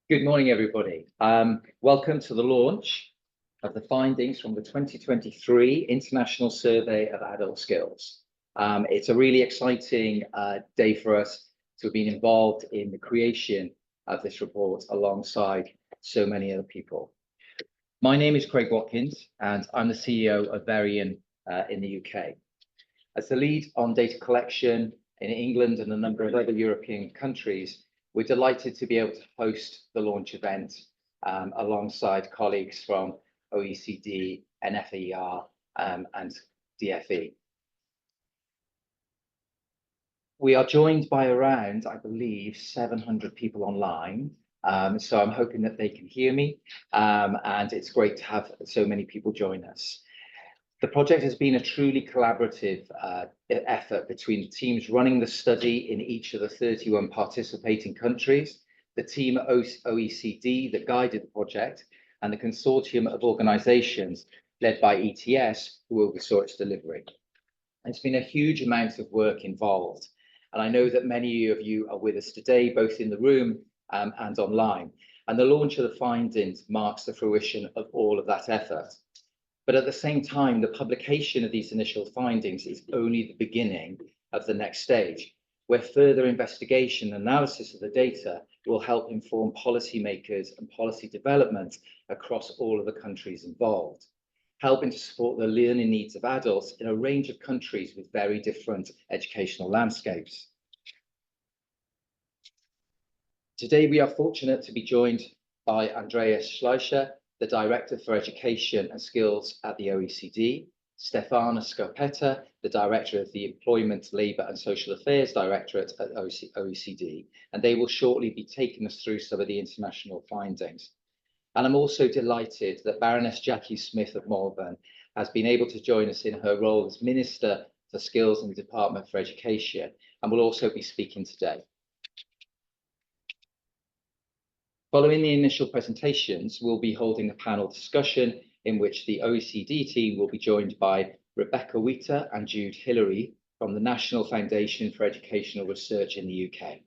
Good morning, everybody. Welcome to the launch of the findings from the 2023 International Survey of Adult Skills. It's a really exciting day for us to have been involved in the creation of this report alongside so many other people. My name is Craig Watkins, and I'm the CEO of Verian in the UK. As the lead on data collection in England and a number of other European countries, we're delighted to be able to host the launch event alongside colleagues from OECD, NFER, and DFE. We are joined by around, I believe, 700 people online. So I'm hoping that they can hear me, and it's great to have so many people join us. The project has been a truly collaborative effort between the teams running the study in each of the 31 participating countries, the team at OECD that guided the project, and the consortium of organisations led by ETS who oversaw its delivery. It's been a huge amount of work involved, and I know that many of you are with us today, both in the room and online. And the launch of the findings marks the fruition of all of that effort. But at the same time, the publication of these initial findings is only the beginning of the next stage, where further investigation and analysis of the data will help inform policymakers and policy development across all of the countries involved, helping to support the learning needs of adults in a range of countries with very different educational landscapes. Today, we are fortunate to be joined by Andreas Schleicher, the Director for Education and Skills at the OECD, Stefana Scarpetta, the Director of the Employment, Labour and Social Affairs Directorate at OECD, and they will shortly be taking us through some of the international findings. And I'm also delighted that Baroness Jackie Smith of Malvern has been able to join us in her role as Minister for Skills in the Department for Education, and will also be speaking today. Following the initial presentations, we'll be holding a panel discussion in which the OECD team will be joined by Rebecca Wheater and Jude Hillary from the National Foundation for Educational Research in the UK.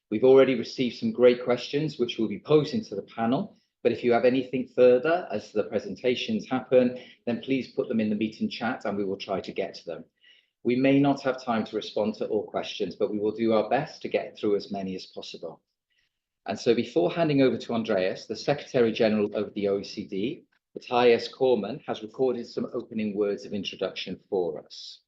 We've already received some great questions, which we'll be posing to the panel, but if you have anything further as the presentations happen, then please put them in the meeting chat and we will try to get to them. We may not have time to respond to all questions, but we will do our best to get through as many as possible. And so before handing over to Andreas, the Secretary General of the OECD, Matthias Cormann, has recorded some opening words of introduction for us.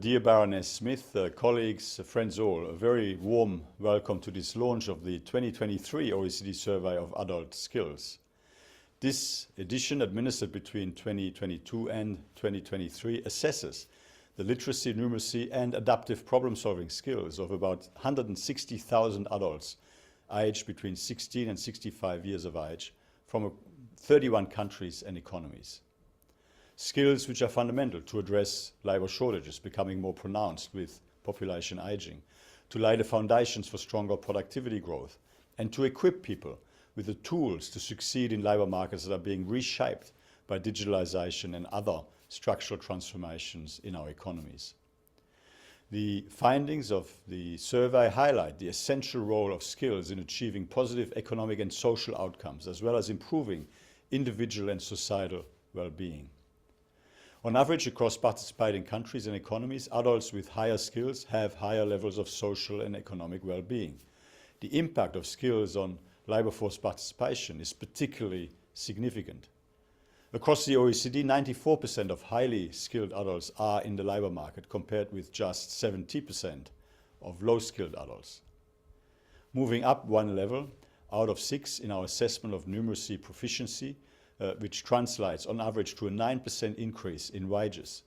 Dear Baroness Smith, colleagues, friends all, a very warm welcome to this launch of the 2023 OECD Survey of Adult Skills. This edition, administered between 2022 and 2023, assesses the literacy, numeracy and adaptive problem-solving skills of about 160,000 adults aged between 16 and 65 years of age from 31 countries and economies. Skills which are fundamental to address labour shortages becoming more pronounced with population ageing, to lay the foundations for stronger productivity growth, and to equip people with the tools to succeed in labour markets that are being reshaped by digitalisation and other structural transformations in our economies. The findings of the survey highlight the essential role of skills in achieving positive economic and social outcomes, as well as improving individual and societal well-being. On average, across participating countries and economies, adults with higher skills have higher levels of social and economic well-being. The impact of skills on labour force participation is particularly significant. Across the OECD, 94% of highly skilled adults are in the labour market, compared with just 70% of low-skilled adults. Moving up one level out of 6 in our assessment of numeracy proficiency, which translates on average to a 9% increase in wages.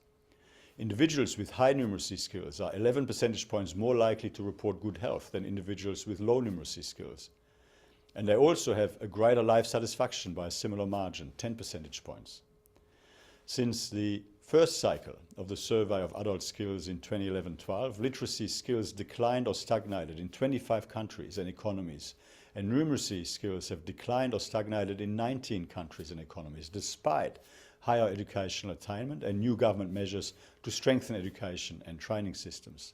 Individuals with high numeracy skills are 11 percentage points more likely to report good health than individuals with low numeracy skills. And they also have a greater life satisfaction by a similar margin, 10 percentage points. Since the first cycle of the survey of adult skills in 2011-12, literacy skills declined or stagnated in 25 countries and economies, and numeracy skills have declined or stagnated in 19 countries and economies, despite higher educational attainment and new government measures to strengthen education and training systems.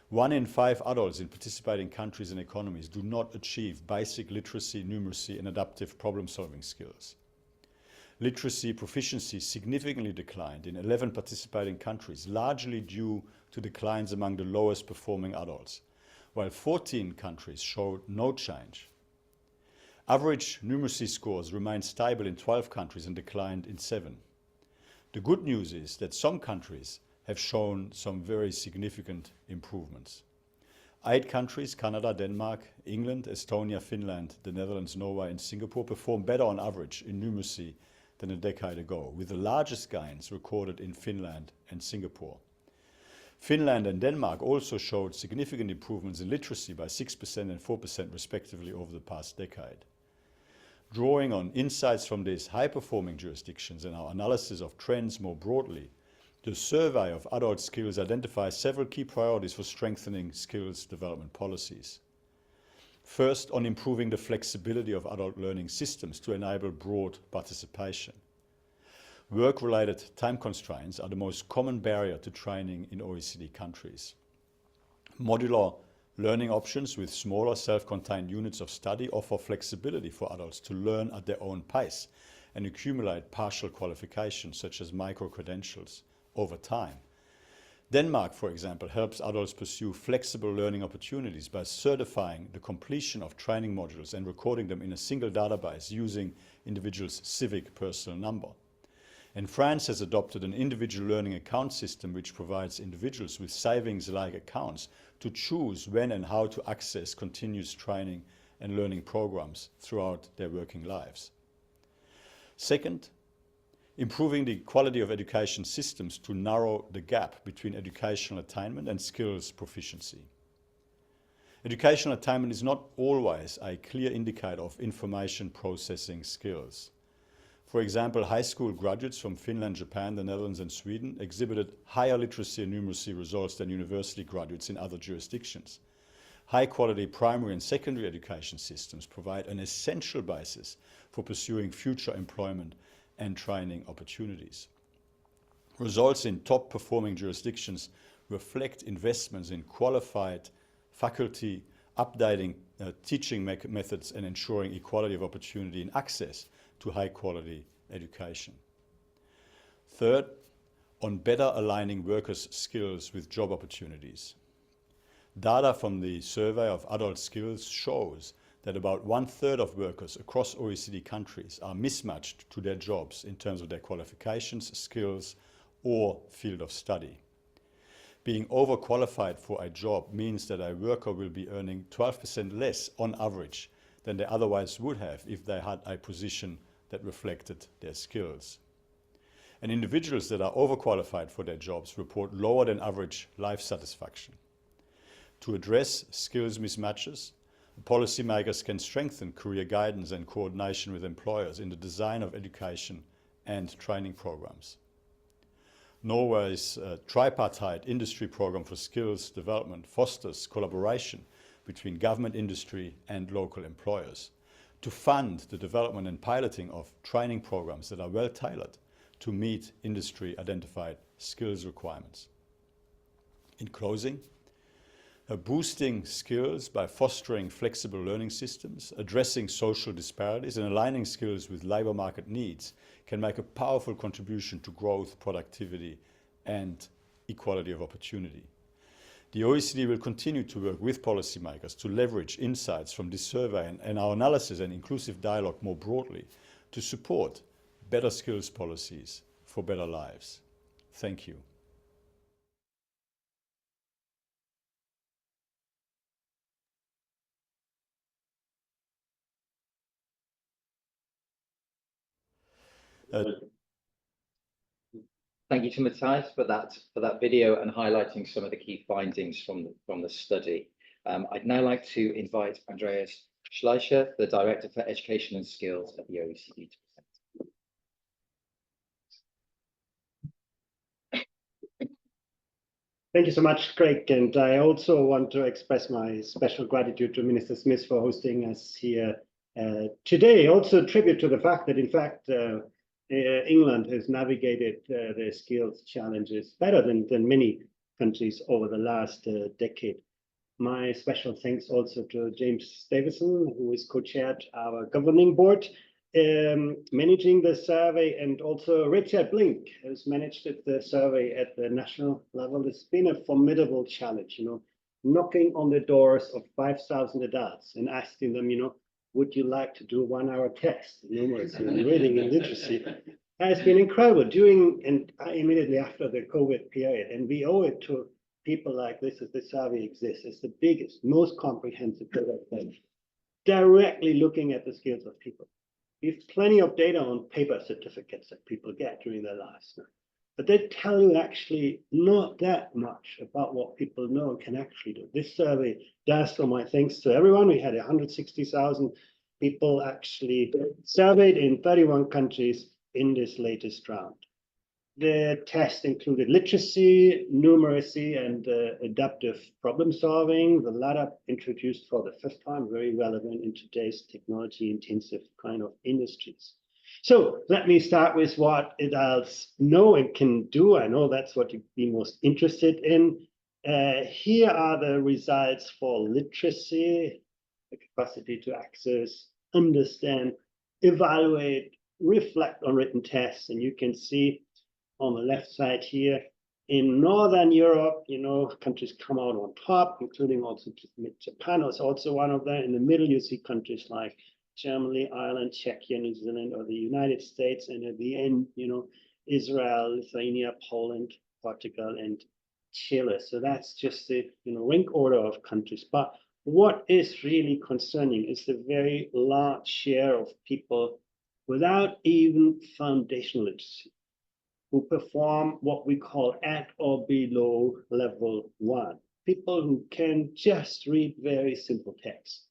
1 in 5 adults in participating countries and economies do not achieve basic literacy, numeracy, and adaptive problem-solving skills. Literacy proficiency significantly declined in 11 participating countries, largely due to declines among the lowest performing adults, while 14 countries showed no change. Average numeracy scores remained stable in 12 countries and declined in 7. The good news is that some countries have shown some very significant improvements. 8 countries, Canada, Denmark, England, Estonia, Finland, the Netherlands, Norway, and Singapore, performed better on average in numeracy than a decade ago, with the largest gains recorded in Finland and Singapore. Finland and Denmark also showed significant improvements in literacy by 6% and 4% respectively over the past decade. Drawing on insights from these high-performing jurisdictions and our analysis of trends more broadly, the survey of adult skills identifies several key priorities for strengthening skills development policies. First, on improving the flexibility of adult learning systems to enable broad participation. Work-related time constraints are the most common barrier to training in OECD countries. Modular learning options with smaller self-contained units of study offer flexibility for adults to learn at their own pace and accumulate partial qualifications such as micro-credentials over time. Denmark, for example, helps adults pursue flexible learning opportunities by certifying the completion of training modules and recording them in a single database using individuals' civic personal number. And France has adopted an individual learning account system which provides individuals with savings-like accounts to choose when and how to access continuous training and learning programs throughout their working lives. Second, improving the quality of education systems to narrow the gap between educational attainment and skills proficiency. Educational attainment is not always a clear indicator of information processing skills. For example, high school graduates from Finland, Japan, the Netherlands, and Sweden exhibited higher literacy and numeracy results than university graduates in other jurisdictions. High-quality primary and secondary education systems provide an essential basis for pursuing future employment and training opportunities. Results in top-performing jurisdictions reflect investments in qualified faculty, updating teaching methods, and ensuring equality of opportunity and access to high-quality education. Third, on better aligning workers' skills with job opportunities. Data from the survey of adult skills shows that about 1/3 of workers across OECD countries are mismatched to their jobs in terms of their qualifications, skills, or field of study. Being overqualified for a job means that a worker will be earning 12% less on average than they otherwise would have if they had a position that reflected their skills. And individuals that are overqualified for their jobs report lower than average life satisfaction. To address skills mismatches, policymakers can strengthen career guidance and coordination with employers in the design of education and training programs. Norway's tripartite industry program for skills development fosters collaboration between government, industry, and local employers to fund the development and piloting of training programs that are well tailored to meet industry-identified skills requirements. In closing, boosting skills by fostering flexible learning systems, addressing social disparities, and aligning skills with labour market needs can make a powerful contribution to growth, productivity, and equality of opportunity. The OECD will continue to work with policymakers to leverage insights from this survey and our analysis and inclusive dialogue more broadly to support better skills policies for better lives. Thank you. Thank you to Matthias for that video and highlighting some of the key findings from the study. I'd now like to invite Andreas Schleicher, the Director for Education and Skills at the OECD, to present. Thank you so much, Craig. And I also want to express my special gratitude to Minister Smith for hosting us here today. Also, a tribute to the fact that, in fact, England has navigated their skills challenges better than many countries over the last decade. My special thanks also to James Davison, who is co-chaired our governing board, managing the survey, and also Richard Blink, who's managed the survey at the national level. It's been a formidable challenge, knocking on the doors of 5,000 adults and asking them, would you like to do a 1-hour test in numeracy and reading and literacy? Has been incredible during and immediately after the COVID period. And we owe it to people like this as the survey exists. It's the biggest, most comprehensive data directly looking at the skills of people. We have plenty of data on paper certificates that people get during their lives, but they tell you actually not that much about what people know and can actually do. This survey does, so my thanks to everyone. We had 160,000 people actually surveyed in 31 countries in this latest round. The test included literacy, numeracy, and adaptive problem solving. The latter introduced for the first time, very relevant in today's technology-intensive kind of industries. So let me start with what adults know and can do. I know that's what you'd be most interested in. Here are the results for literacy, the capacity to access, understand, evaluate, reflect on written tests. And you can see on the left side here, in Northern Europe, countries come out on top, including also Japan is also one of them. In the middle, you see countries like Germany, Ireland, Czechia, New Zealand, or the United States. And at the end, Israel, Lithuania, Poland, Portugal, and Chile. So that's just the rank order of countries. But what is really concerning is the very large share of people without even foundational literacy, who perform what we call at or below level 1. People who can just read very simple text.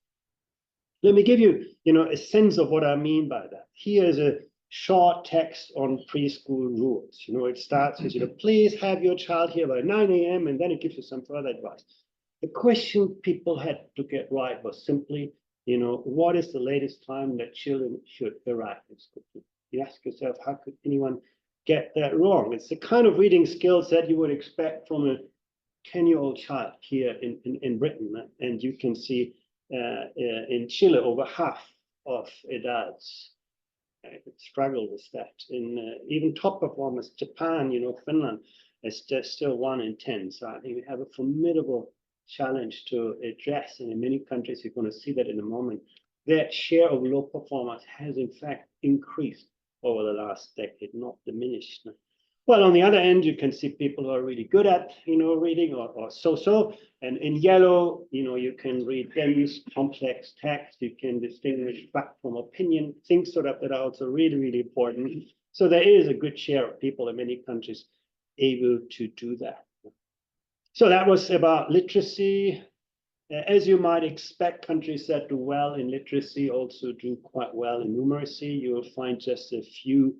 Let me give you, a sense of what I mean by that. Here's a short text on preschool rules. It starts with, please have your child here by 9 a.m. and then it gives you some further advice. The question people had to get right was simply, what is the latest time that children should arrive in school? You ask yourself, how could anyone get that wrong? It's the kind of reading skills that you would expect from a 10-year-old child here in Britain. And you can see in Chile, over half of adults struggle with that. In even top performers, Japan, Finland, is just still 1 in 10. So I think we have a formidable challenge to address. And in many countries, you're going to see that in a moment. That share of low performers has in fact increased over the last decade, not diminished. Well, on the other end, you can see people who are really good at, reading or so-so. And in yellow, you can read dense, complex text. You can distinguish fact from opinion, things that are also really, really important. So there is a good share of people in many countries able to do that. So that was about literacy. As you might expect, countries that do well in literacy also do quite well in numeracy. You will find just a few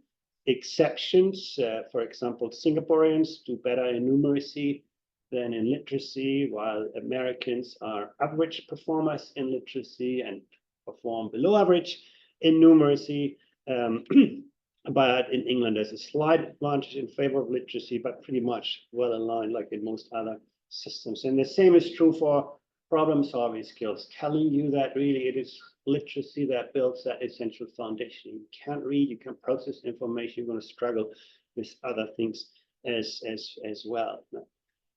exceptions. For example, Singaporeans do better in numeracy than in literacy, while Americans are average performers in literacy and perform below average in numeracy. But in England, there's a slight advantage in favor of literacy, but pretty much well aligned like in most other systems. And the same is true for problem-solving skills, telling you that really it is literacy that builds that essential foundation. You can't read, you can't process information, you're going to struggle with other things as well.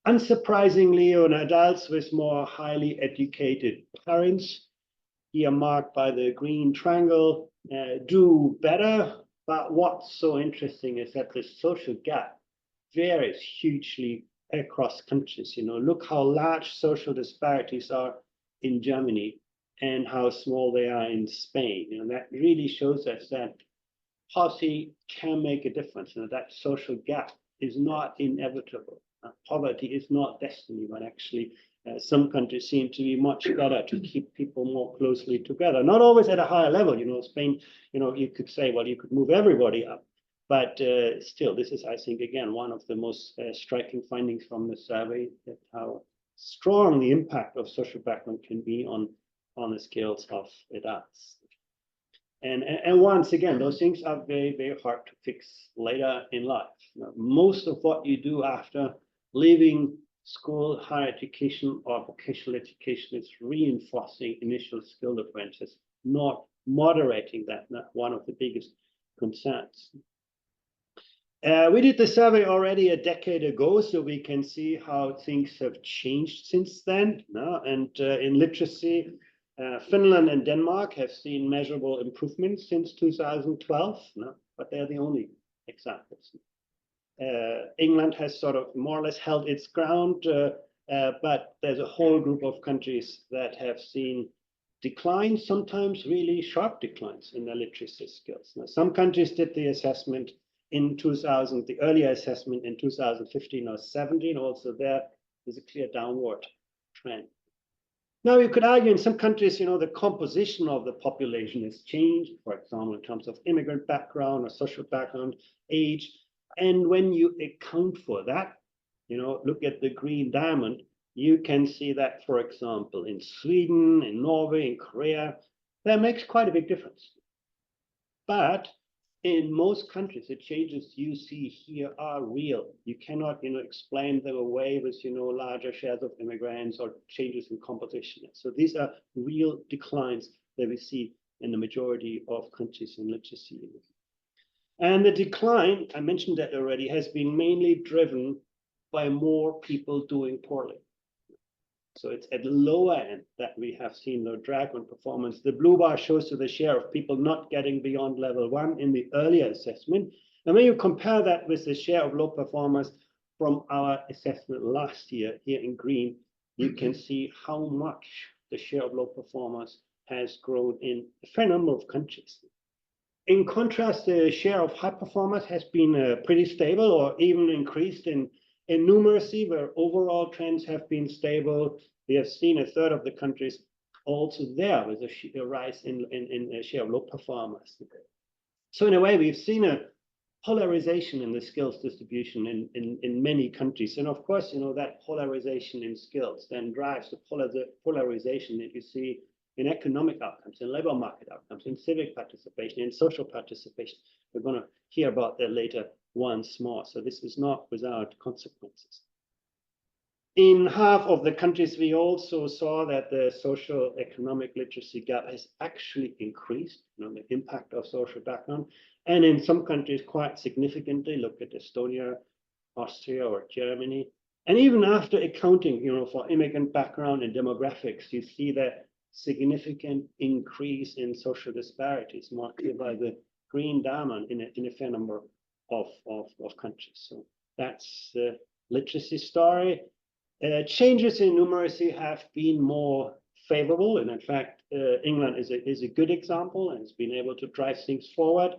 Unsurprisingly, on adults with more highly educated parents, here marked by the green triangle, do better. But what's so interesting is that the social gap varies hugely across countries. Look how large social disparities are in Germany and how small they are in Spain. That really shows us that policy can make a difference. That social gap is not inevitable. Poverty is not destiny, but actually some countries seem to be much better to keep people more closely together. Not always at a higher level. Spain, you could say, well, you could move everybody up. But still, this is, I think, again, one of the most striking findings from the survey, that how strong the impact of social background can be on the skills of adults. And once again, those things are very, very hard to fix later in life. You know, most of what you do after leaving school, higher education, or vocational education is reinforcing initial skill differences, not moderating that, not one of the biggest concerns. We did the survey already a decade ago, so we can see how things have changed since then. And in literacy, Finland and Denmark have seen measurable improvements since 2012, but they're the only examples. England has sort of more or less held its ground, but there's a whole group of countries that have seen declines, sometimes really sharp declines in their literacy skills. Now, some countries did the assessment in 2000, the earlier assessment in 2015 or 17, also there is a clear downward trend. Now, you could argue in some countries, you know, the composition of the population has changed, for example, in terms of immigrant background or social background, age. And when you account for that, you know, look at the green diamond, you can see that, for example, in Sweden, in Norway, in Korea, that makes quite a big difference. But in most countries, the changes you see here are real. You cannot, you know, explain them away with, you know, larger shares of immigrants or changes in composition. So these are real declines that we see in the majority of countries in literacy. And the decline, I mentioned that already, has been mainly driven by more people doing poorly. So it's at the lower end that we have seen the drag on performance. The blue bar shows you the share of people not getting beyond level 1 in the earlier assessment. And when you compare that with the share of low performers from our assessment last year here in green, you can see how much the share of low performers has grown in a fair number of countries. In contrast, the share of high performers has been pretty stable or even increased in numeracy, where overall trends have been stable. We have seen a third of the countries also there with a rise in a share of low performers. So in a way, we've seen a polarization in the skills distribution in many countries. And of course, you know, that polarization in skills then drives the polarization that you see in economic outcomes, in labor market outcomes, in civic participation, in social participation. We're going to hear about that later once more. So this is not without consequences. In half of the countries, we also saw that the social economic literacy gap has actually increased, you know, the impact of social background. And in some countries, quite significantly, look at Estonia, Austria, or Germany. And even after accounting, you know, for immigrant background and demographics, you see that significant increase in social disparities marked here by the green diamond in a fair number of countries. So that's the literacy story. Changes in numeracy have been more favorable, and in fact, England is a good example and has been able to drive things forward.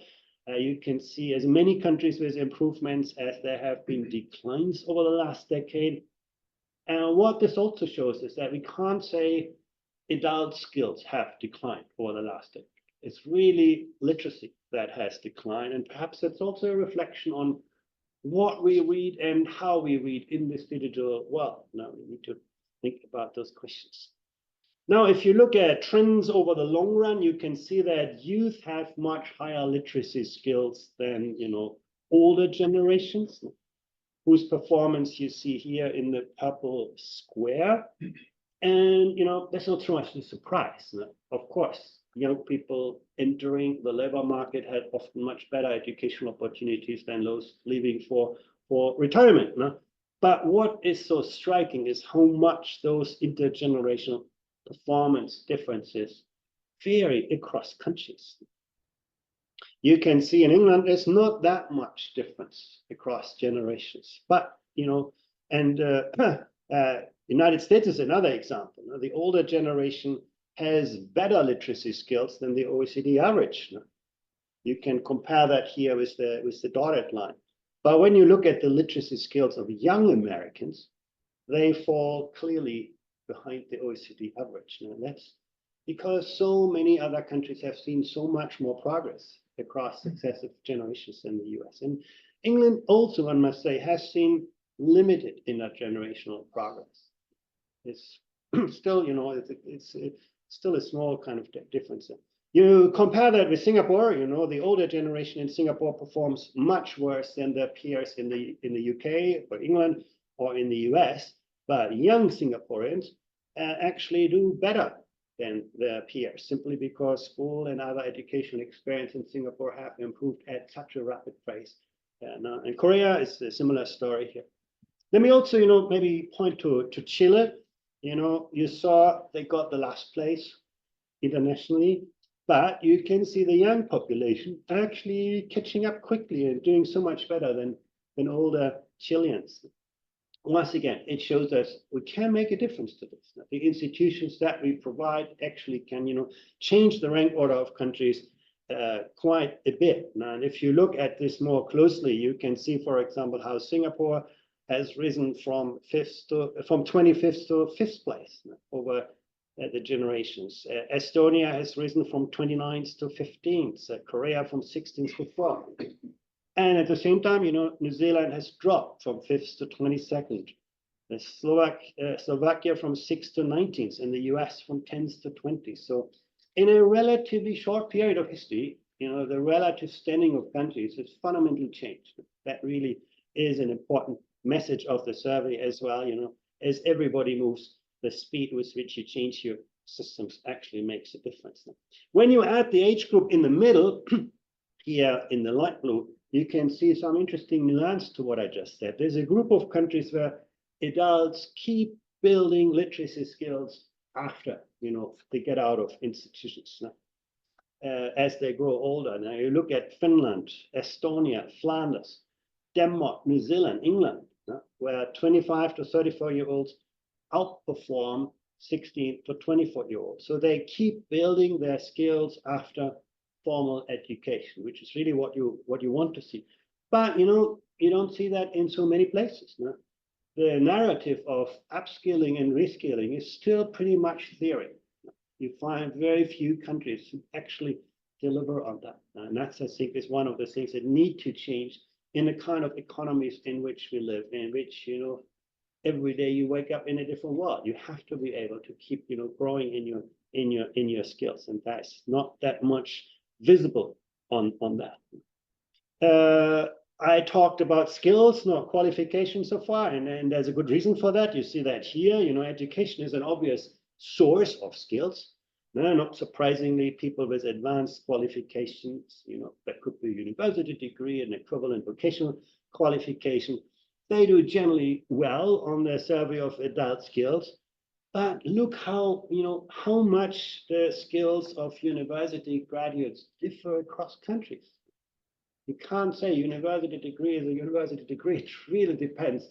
You can see as many countries with improvements as there have been declines over the last decade. And what this also shows is that we can't say adult skills have declined over the last decade. It's really literacy that has declined, and perhaps it's also a reflection on what we read and how we read in this digital world. Now we need to think about those questions. Now, if you look at trends over the long run, you can see that youth have much higher literacy skills than, you know, older generations, whose performance you see here in the purple square. And, you know, that's not so much a surprise. Of course, young people entering the labor market had often much better educational opportunities than those leaving for retirement. But what is so striking is how much those intergenerational performance differences vary across countries. You can see in England, there's not that much difference across generations. But, you know, and United States is another example. The older generation has better literacy skills than the OECD average. You can compare that here with the dotted line. But when you look at the literacy skills of young Americans, they fall clearly behind the OECD average. Now, that's because so many other countries have seen so much more progress across successive generations than the US. And England also, one must say, has seen limited intergenerational progress. It's still, it's still a small kind of difference. You compare that with Singapore, the older generation in Singapore performs much worse than their peers in the UK or England or in the US, but young Singaporeans actually do better than their peers, simply because school and other educational experience in Singapore have improved at such a rapid pace. And Korea is a similar story here. Let me also, maybe point to Chile. You saw they got the last place internationally, but you can see the young population actually catching up quickly and doing so much better than older Chileans. Once again, it shows us we can make a difference to this. The institutions that we provide actually can, change the rank order of countries quite a bit. Now, and if you look at this more closely, you can see, for example, how Singapore has risen from 25th to 5th place over the generations. Estonia has risen from 29th to 15th. Korea from 16th to 12th. And at the same time, New Zealand has dropped from 5th to 22nd. Slovakia from 6th to 19th, and the US from 10th to 20th. So in a relatively short period of history, the relative standing of countries has fundamentally changed. That really is an important message of the survey as well. As everybody moves, the speed with which you change your systems actually makes a difference. When you add the age group in the middle, here in the light blue, you can see some interesting nuance to what I just said. There's a group of countries where adults keep building literacy skills after, they get out of institutions as they grow older. Now you look at Finland, Estonia, Flanders, Denmark, New Zealand, England, where 25 to 34-year-olds outperform 16 to 24-year-olds. So they keep building their skills after formal education, which is really what you want to see. But you don't see that in so many places. The narrative of upskilling and reskilling is still pretty much theory. You find very few countries who actually deliver on that. And that's, I think, is one of the things that need to change in the kind of economies in which we live, in which, every day you wake up in a different world. You have to be able to keep, growing in your skills, and that's not that much visible on that. I talked about skills, not qualifications so far, and there's a good reason for that. You see that here, education is an obvious source of skills. Not surprisingly, people with advanced qualifications, that could be a university degree, an equivalent vocational qualification, they do generally well on their survey of adult skills. But look how much the skills of university graduates differ across countries. You can't say university degree is a university degree. It really depends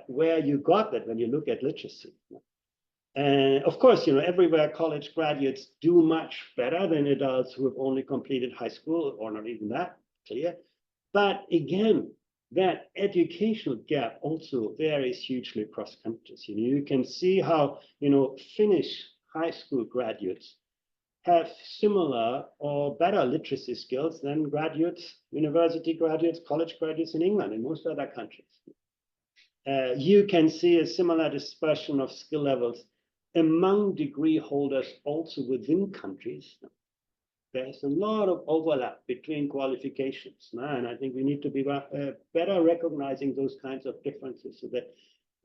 where you got that when you look at literacy. And of course, everywhere college graduates do much better than adults who have only completed high school, or not even that, clear. But again, that educational gap also varies hugely across countries. You can see how, Finnish high school graduates have similar or better literacy skills than graduates, university graduates, college graduates in England and most other countries. You can see a similar dispersion of skill levels among degree holders also within countries. There's a lot of overlap between qualifications, and I think we need to be better recognizing those kinds of differences so that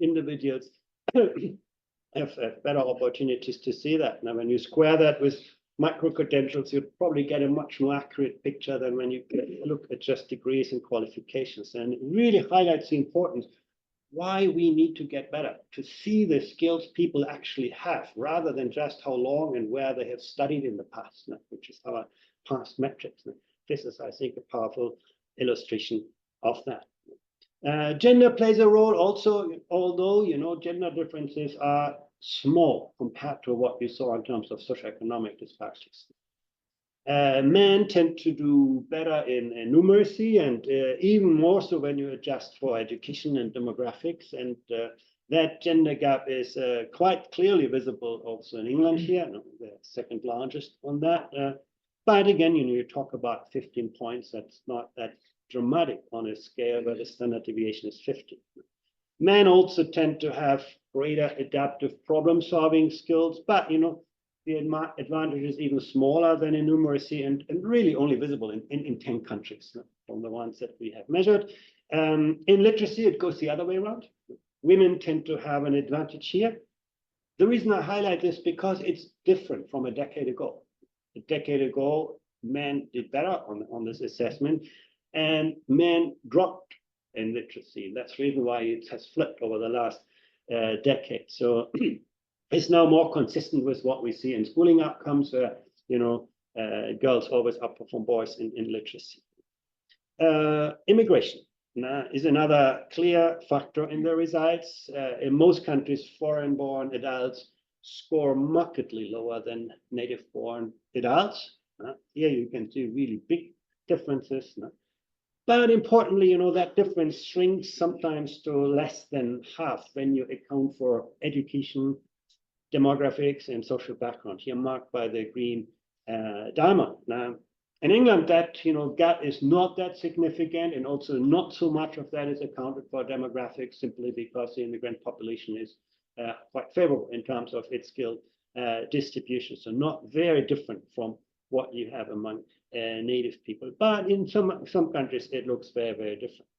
individuals have better opportunities to see that. Now, when you square that with micro-credentials, you'd probably get a much more accurate picture than when you look at just degrees and qualifications. And it really highlights the importance why we need to get better, to see the skills people actually have, rather than just how long and where they have studied in the past, which is our past metrics. This is, I think, a powerful illustration of that. Gender plays a role also, although, gender differences are small compared to what we saw in terms of socioeconomic disparities. Men tend to do better in numeracy, and even more so when you adjust for education and demographics. And That gender gap is quite clearly visible also in England here, the second largest on that. But again, you talk about 15 points, that's not that dramatic on a scale where the standard deviation is 50. Men also tend to have greater adaptive problem-solving skills, but the advantage is even smaller than in numeracy and really only visible in 10 countries from the ones that we have measured. In literacy, it goes the other way around. Women tend to have an advantage here. The reason I highlight this because it's different from a decade ago. A decade ago, men did better on this assessment, and men dropped in literacy. That's the reason why it has flipped over the last decade. So it's now more consistent with what we see in schooling outcomes, where girls always outperform boys in literacy. Immigration is another clear factor in the results. In most countries, foreign-born adults score markedly lower than native-born adults. Here you can see really big differences. But importantly, that difference shrinks sometimes to less than half when you account for education, demographics, and social background, here marked by the green diamond. Now, in England, that gap is not that significant, and also not so much of that is accounted for demographics, simply because the immigrant population is quite favorable in terms of its skill distribution. So not very different from what you have among native people. But in some countries, it looks very, very different.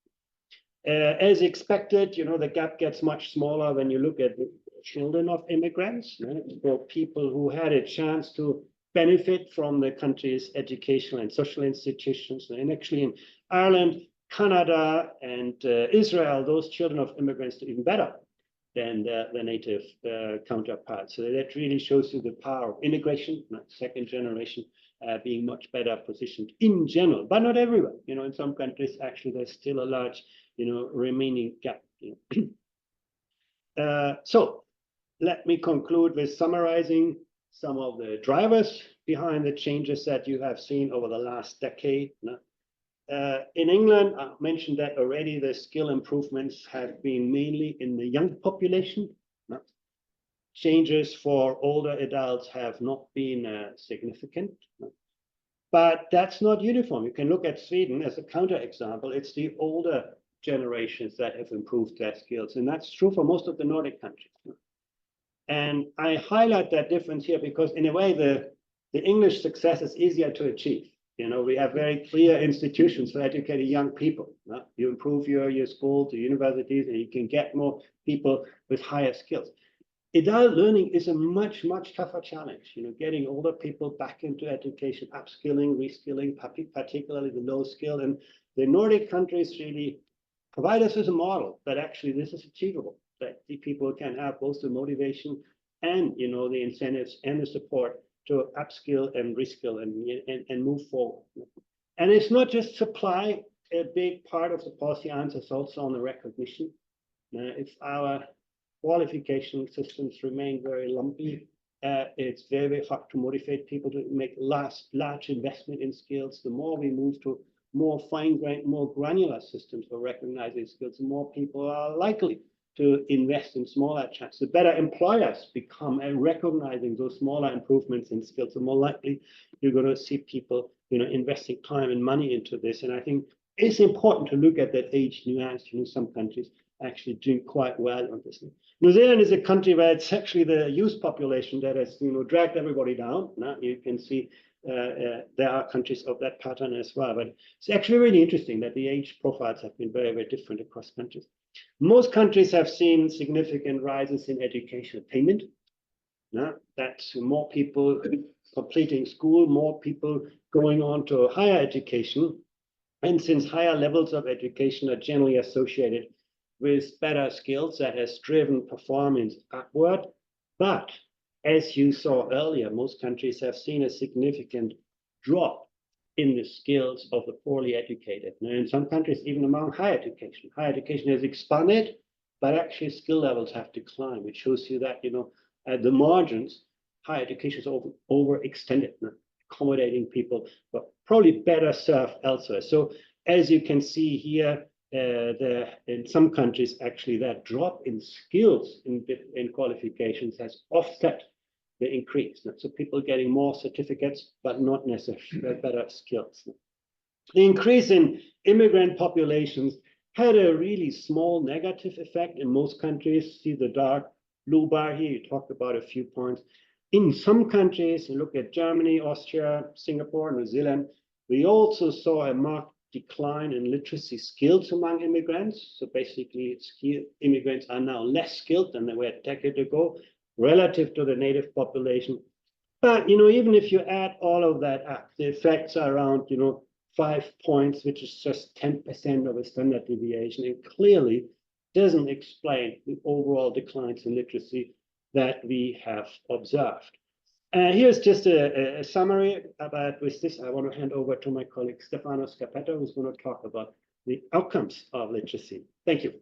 As expected, the gap gets much smaller when you look at the children of immigrants, or people who had a chance to benefit from the country's educational and social institutions. And actually in Ireland, Canada, and Israel, those children of immigrants do even better than the native counterparts. So that really shows you the power of integration, second generation being much better positioned in general, but not everywhere. In some countries, actually, there's still a large, remaining gap. So let me conclude with summarizing some of the drivers behind the changes that you have seen over the last decade. In England, I mentioned that already, the skill improvements have been mainly in the young population. Changes for older adults have not been significant. But that's not uniform. You can look at Sweden as a counterexample. It's the older generations that have improved their skills, and that's true for most of the Nordic countries. And I highlight that difference here because, in a way, the English success is easier to achieve. We have very clear institutions for educating young people. You improve your school to universities, and you can get more people with higher skills. Adult learning is a much, much tougher challenge. Getting older people back into education, upskilling, reskilling, particularly the low skill. And the Nordic countries really provide us with a model that actually this is achievable, that the people can have both the motivation and the incentives and the support to upskill and reskill and move forward. And it's not just supply. A big part of the policy answer is also on the recognition. If our qualification systems remain very lumpy, it's very, very hard to motivate people to make large investment in skills. The more we move to more fine-grained, more granular systems for recognizing skills, the more people are likely to invest in smaller chunks. The better employers become at recognizing those smaller improvements in skills, the more likely you're going to see people, investing time and money into this. And I think it's important to look at that age nuance. Some countries actually do quite well on this. New Zealand is a country where it's actually the youth population that has, dragged everybody down. Now you can see there are countries of that pattern as well. But it's actually really interesting that the age profiles have been very, very different across countries. Most countries have seen significant rises in education attainment. That's more people completing school, more people going on to higher education. And since higher levels of education are generally associated with better skills, that has driven performance upward. But as you saw earlier, most countries have seen a significant drop in the skills of the poorly educated. Now, in some countries, even among higher education has expanded, but actually skill levels have declined, which shows you that, at the margins, higher education is overextended, accommodating people, but probably better served elsewhere. So as you can see here, in some countries, actually, that drop in skills in qualifications has offset the increase. So people getting more certificates, but not necessarily better skills. The increase in immigrant populations had a really small negative effect in most countries. See the dark blue bar here, you talked about a few points. In some countries, you look at Germany, Austria, Singapore, New Zealand, we also saw a marked decline in literacy skills among immigrants. So basically, immigrants are now less skilled than they were a decade ago relative to the native population. But, even if you add all of that up, the effects are around, 5 points, which is just 10% of a standard deviation, and clearly doesn't explain the overall declines in literacy that we have observed. Here's just a summary, but with this, I want to hand over to my colleague Stefano Scarpetta, who's going to talk about the outcomes of literacy. Thank you.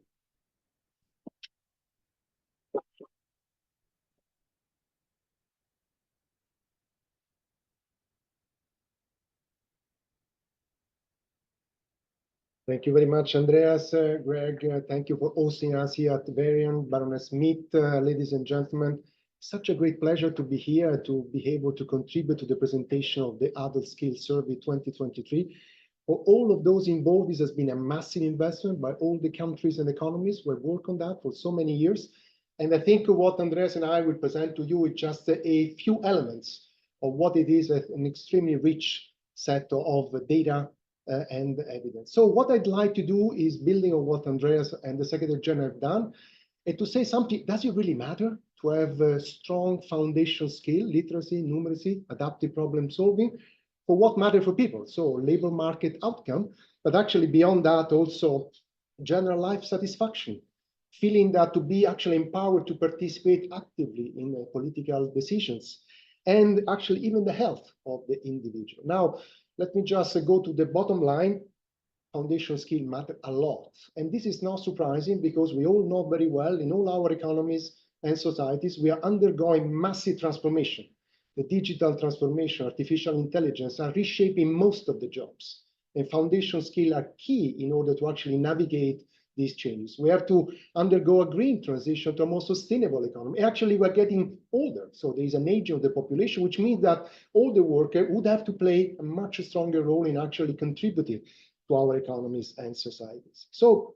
Thank you very much, Andreas. Greg, thank you for hosting us here at Verian. Baroness Smith, ladies and gentlemen, such a great pleasure to be here, to be able to contribute to the presentation of the Adult Skills Survey 2023. For all of those involved, this has been a massive investment by all the countries and economies. We've worked on that for so many years. And I think what Andreas and I will present to you is just a few elements of what it is, an extremely rich set of data and evidence. So what I'd like to do is building on what Andreas and the Secretary General have done, and to say something, does it really matter to have a strong foundation skill, literacy, numeracy, adaptive problem solving, for what matter for people? So labor market outcome, but actually beyond that also general life satisfaction, feeling that to be actually empowered to participate actively in political decisions, and actually even the health of the individual. Now, let me just go to the bottom line. Foundation skill matter a lot. And this is not surprising because we all know very well in all our economies and societies, we are undergoing massive transformation. The digital transformation, artificial intelligence are reshaping most of the jobs. And foundation skills are key in order to actually navigate these changes. We have to undergo a green transition to a more sustainable economy. Actually, we're getting older. So there is an aging of the population, which means that older workers would have to play a much stronger role in actually contributing to our economies and societies. So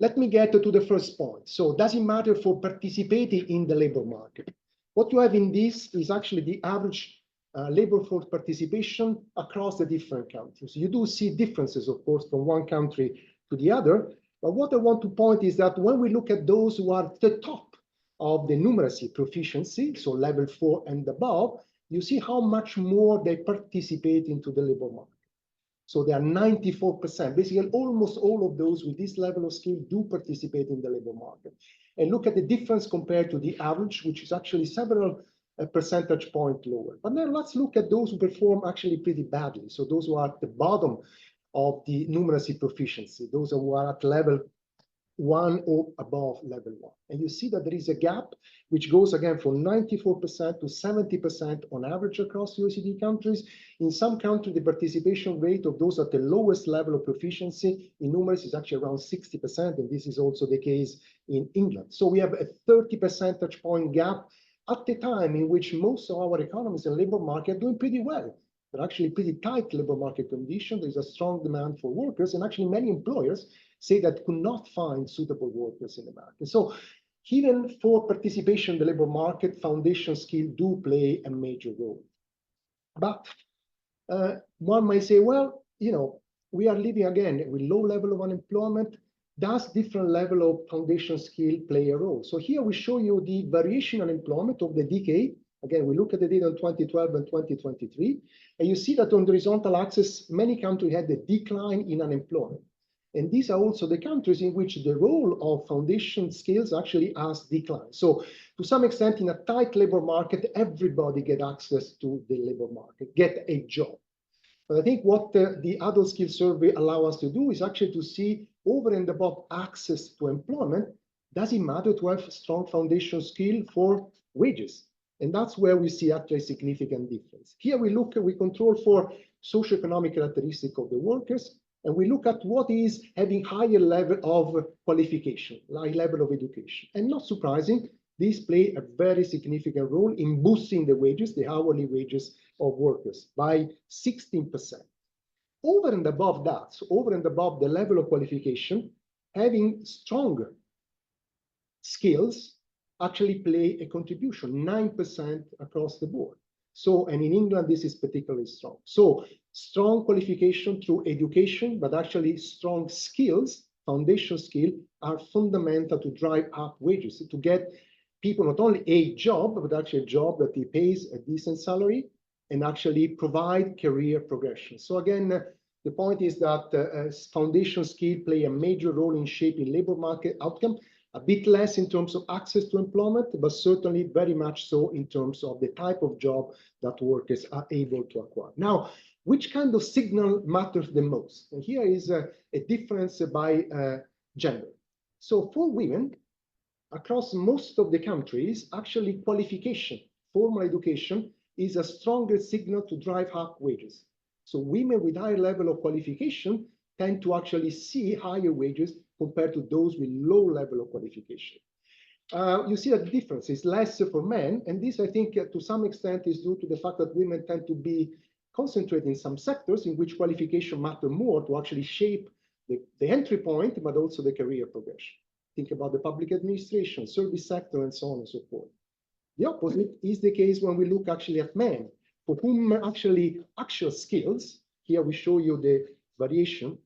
let me get to the first point. So does it matter for participating in the labor market? What you have in this is actually the average labor force participation across the different countries. You do see differences, of course, from one country to the other. But what I want to point is that when we look at those who are at the top of the numeracy proficiency, so level 4 and above, you see how much more they participate into the labor market. So they are 94%. Basically, almost all of those with this level of skill do participate in the labor market. And look at the difference compared to the average, which is actually several percentage points lower. But now let's look at those who perform actually pretty badly. So those who are at the bottom of the numeracy proficiency, those who are at level 1 or above level 1. And you see that there is a gap which goes again from 94% to 70% on average across OECD countries. In some countries, the participation rate of those at the lowest level of proficiency in numeracy is actually around 60%, and this is also the case in England. So we have a 30 percentage point gap at the time in which most of our economies and labor market are doing pretty well. They're actually pretty tight labor market condition. There's a strong demand for workers, and actually many employers say that could not find suitable workers in the market. So even for participation in the labor market, foundation skills do play a major role. But one might say, well, we are living again with low level of unemployment. Does different level of foundation skill play a role? So here we show you the variation in unemployment of the decade. Again, we look at the data in 2012 and 2023, and you see that on the horizontal axis, many countries had a decline in unemployment. And these are also the countries in which the role of foundation skills actually has declined. So to some extent, in a tight labor market, everybody get access to the labor market, get a job. But I think what the Adult Skills Survey allows us to do is actually to see over and above access to employment, does it matter to have strong foundation skill for wages? And that's where we see actually a significant difference. Here we control for socioeconomic characteristics of the workers, and we look at what is having higher level of qualification, high level of education. And not surprising, these play a very significant role in boosting the wages, the hourly wages of workers by 16%. Over and above that, so over and above the level of qualification, having stronger skills actually play a contribution, 9% across the board. So, and in England, this is particularly strong. So strong qualification through education, but actually strong skills, foundation skill, are fundamental to drive up wages, to get people not only a job, but actually a job that pays a decent salary and actually provide career progression. So again, the point is that foundation skill play a major role in shaping labor market outcome, a bit less in terms of access to employment, but certainly very much so in terms of the type of job that workers are able to acquire. Now, which kind of signal matters the most? And here is a difference by gender. So for women, across most of the countries, actually qualification, formal education, is a stronger signal to drive up wages. So women with higher level of qualification tend to actually see higher wages compared to those with low level of qualification. You see that the difference is less for men, and this, I think, to some extent is due to the fact that women tend to be concentrated in some sectors in which qualification matter more to actually shape the entry point, but also the career progression. Think about the public administration, service sector, and so on and so forth. The opposite is the case when we look actually at men, for whom actually actual skills, here we show you the variation,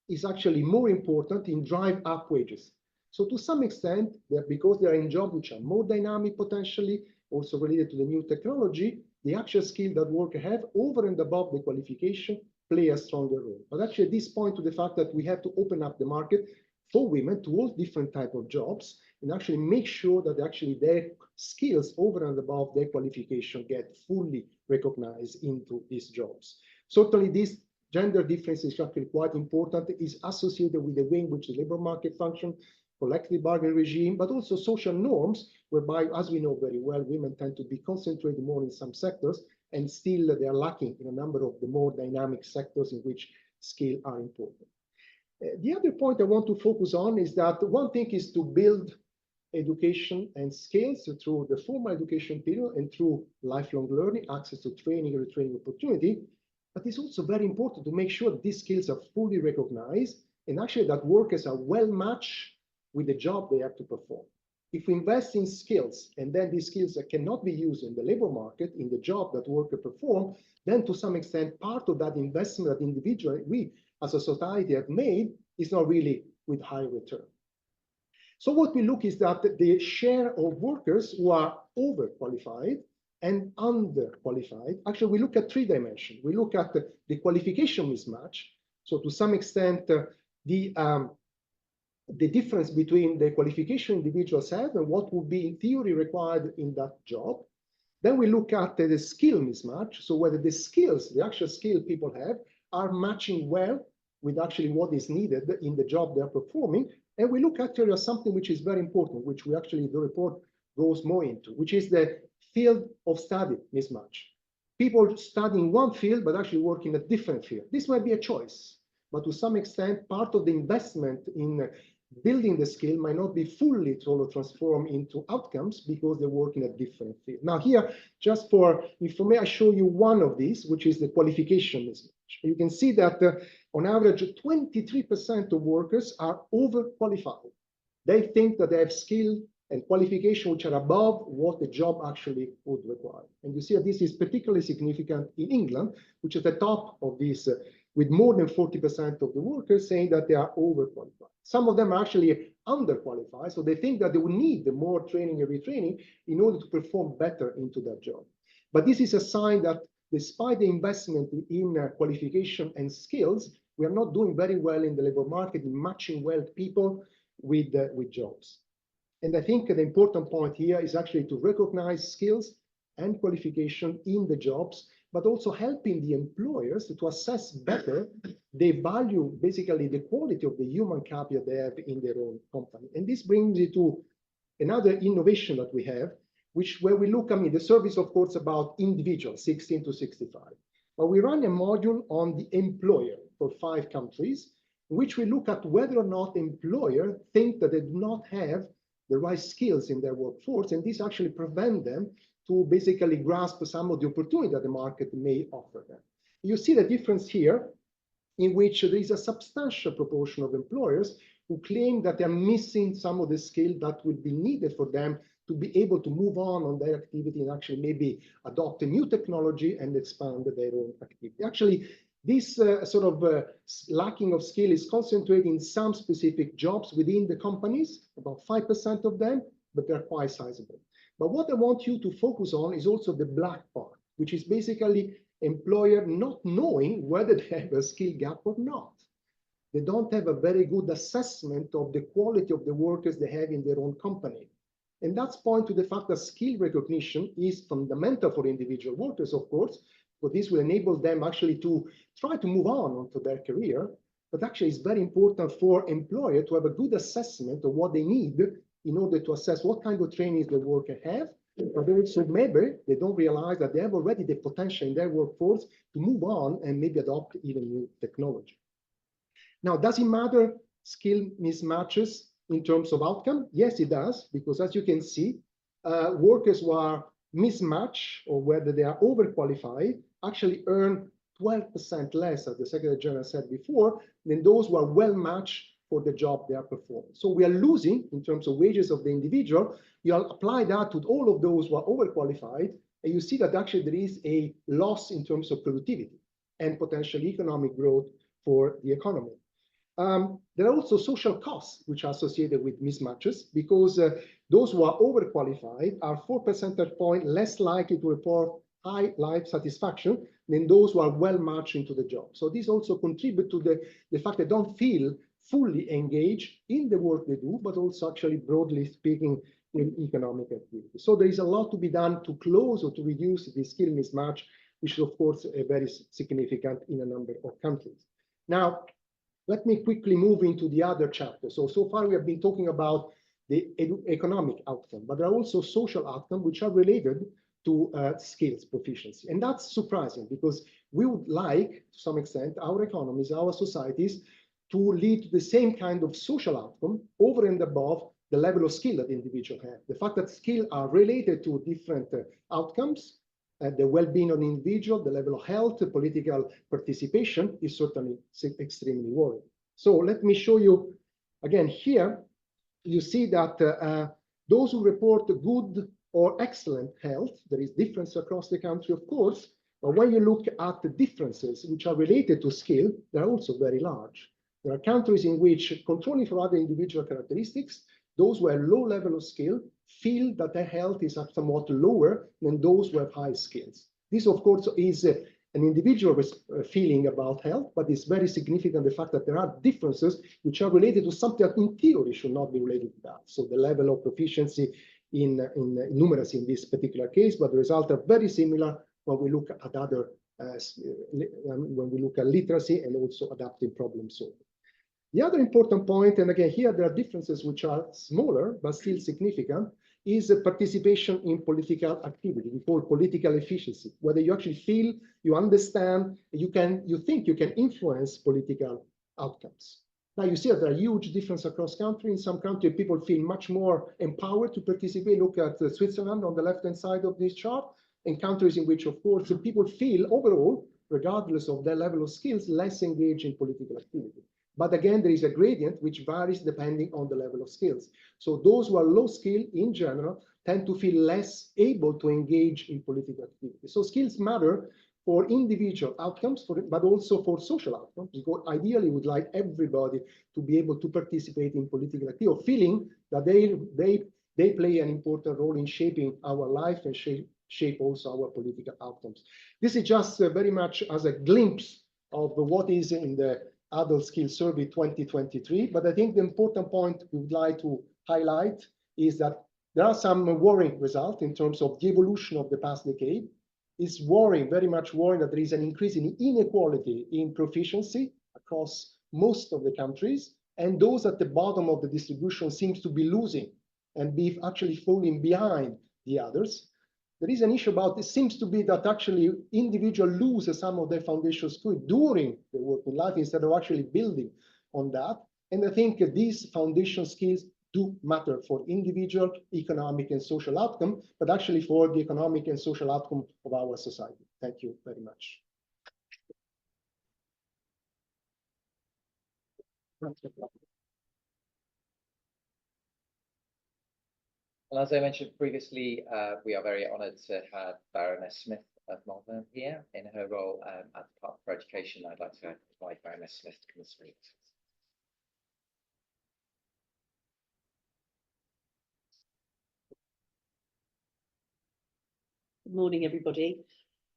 is actually more important in drive up wages. So to some extent, because they are in jobs which are more dynamic potentially, also related to the new technology, the actual skill that workers have over and above the qualification play a stronger role. But actually this point to the fact that we have to open up the market for women to all different types of jobs and actually make sure that actually their skills over and above their qualification get fully recognized into these jobs. Certainly this gender difference is actually quite important. It is associated with the way in which the labor market functions, collective bargaining regime, but also social norms, whereby, as we know very well, women tend to be concentrated more in some sectors, and still they are lacking in a number of the more dynamic sectors in which skills are important. The other point I want to focus on is that one thing is to build education and skills through the formal education period and through lifelong learning, access to training and retraining opportunity. But it's also very important to make sure that these skills are fully recognized and actually that workers are well matched with the job they have to perform. If we invest in skills and then these skills cannot be used in the labor market, in the job that workers perform, then to some extent, part of that investment that individually we as a society have made is not really with high return. So what we look is that the share of workers who are overqualified and underqualified, actually we look at three dimensions. We look at the qualification mismatch. So to some extent, the difference between the qualification individuals have and what would be in theory required in that job. Then we look at the skill mismatch. So whether the skills, the actual skill people have, are matching well with actually what is needed in the job they're performing. And we look actually at something which is very important, which we actually, the report goes more into, which is the field of study mismatch. People studying one field, but actually work in a different field. This might be a choice, but to some extent, part of the investment in building the skill might not be fully transformed into outcomes because they work in a different field. Now here, just for information, I show you one of these, which is the qualification mismatch. You can see that on average, 23% of workers are overqualified. They think that they have skill and qualification which are above what the job actually would require. And you see that this is particularly significant in England, which is the top of this, with more than 40% of the workers saying that they are overqualified. Some of them are actually underqualified, so they think that they will need more training and retraining in order to perform better into that job. But this is a sign that despite the investment in qualification and skills, we are not doing very well in the labor market in matching well people with jobs. And I think the important point here is actually to recognize skills and qualification in the jobs, but also helping the employers to assess better the value, basically the quality of the human capital they have in their own company. And this brings me to another innovation that we have, where we look, the service, of course, about individuals, 16 to 65. but we run a module on the employer for 5 countries, in which we look at whether or not employers think that they do not have the right skills in their workforce, and this actually prevent them to basically grasp some of the opportunity that the market may offer them. You see the difference here, in which there is a substantial proportion of employers who claim that they're missing some of the skill that would be needed for them to be able to move on their activity and actually maybe adopt a new technology and expand their own activity. Actually, this lacking of skill is concentrated in some specific jobs within the companies, about 5% of them, but they're quite sizable. But what I want you to focus on is also the black part, which is basically employer not knowing whether they have a skill gap or not. They don't have a very good assessment of the quality of the workers they have in their own company. And that's point to the fact that skill recognition is fundamental for individual workers, of course, but this will enable them actually to try to move on onto their career. But actually, it's very important for employer to have a good assessment of what they need in order to assess what kind of trainings the worker have, but also maybe they don't realize that they have already the potential in their workforce to move on and maybe adopt even new technology. Now, does it matter skill mismatches in terms of outcome? Yes, it does, because as you can see, workers who are mismatched or whether they are overqualified actually earn 12% less, as the Secretary General said before, than those who are well matched for the job they are performing. So we are losing in terms of wages of the individual. You apply that to all of those who are overqualified, and you see that actually there is a loss in terms of productivity and potential economic growth for the economy. There are also social costs which are associated with mismatches, because those who are overqualified are 4 percentage points less likely to report high life satisfaction than those who are well matched into the job. So this also contributes to the fact they don't feel fully engaged in the work they do, but also actually broadly speaking in economic activity. So there is a lot to be done to close or to reduce the skill mismatch, which is of course very significant in a number of countries. Now, let me quickly move into the other chapter. So far we have been talking about the economic outcome, but there are also social outcomes which are related to skills proficiency. And that's surprising, because we would like, to some extent, our economies, our societies, to lead to the same kind of social outcome over and above the level of skill that the individual have. The fact that skills are related to different outcomes, the well-being of the individual, the level of health, political participation is certainly extremely worrying. So let me show you again here. You see that those who report good or excellent health, there is difference across the country, of course, but when you look at the differences which are related to skill, they're also very large. There are countries in which, controlling for other individual characteristics, those who have low level of skill feel that their health is somewhat lower than those who have high skills. This, of course, is an individual feeling about health, but it's very significant the fact that there are differences which are related to something that in theory should not be related to that. So the level of proficiency in numeracy in this particular case, but the results are very similar when we look at other, when we look at literacy and also adaptive problem solving. The other important point, and again, here there are differences which are smaller, but still significant, is participation in political activity. We call political efficiency, whether you actually feel, you understand, you think you can influence political outcomes. Now you see that there are huge differences across countries. In some countries, people feel much more empowered to participate. Look at Switzerland on the left-hand side of this chart, and countries in which, of course, people feel overall, regardless of their level of skills, less engaged in political activity. But again, there is a gradient which varies depending on the level of skills. So those who are low skill in general tend to feel less able to engage in political activity. So skills matter for individual outcomes, but also for social outcomes. Because ideally, we would like everybody to be able to participate in political activity, or feeling that they play an important role in shaping our life and shape also our political outcomes. This is just very much as a glimpse of what is in the Adult Skills Survey 2023, but I think the important point we would like to highlight is that there are some worrying results in terms of the evolution of the past decade. It's worrying, very much worrying, that there is an increase in inequality in proficiency across most of the countries, and those at the bottom of the distribution seems to be losing and be actually falling behind the others. there is an issue about it seems to be that actually individuals lose some of their foundation skills during the working life instead of actually building on that. And I think these foundation skills do matter for individual, economic, and social outcome, but actually for the economic and social outcome of our society. Thank you very much. Well, as I mentioned previously, we are very honoured to have Baroness Smith of Malvern here in her role as Department for Education. I'd like to invite Baroness Smith to come and speak. Good morning, everybody.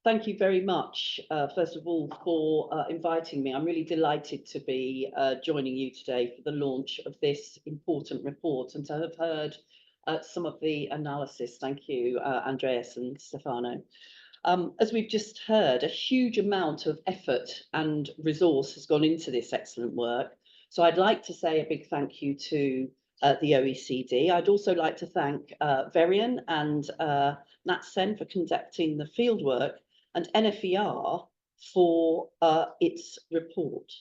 Thank you very much, first of all, for inviting me. I'm really delighted to be joining you today for the launch of this important report and to have heard some of the analysis. Thank you, Andreas and Stefano. As we've just heard, a huge amount of effort and resource has gone into this excellent work. So I'd like to say a big thank you to the OECD. I'd also like to thank Verian and NatSen for conducting the fieldwork and NFER for its report.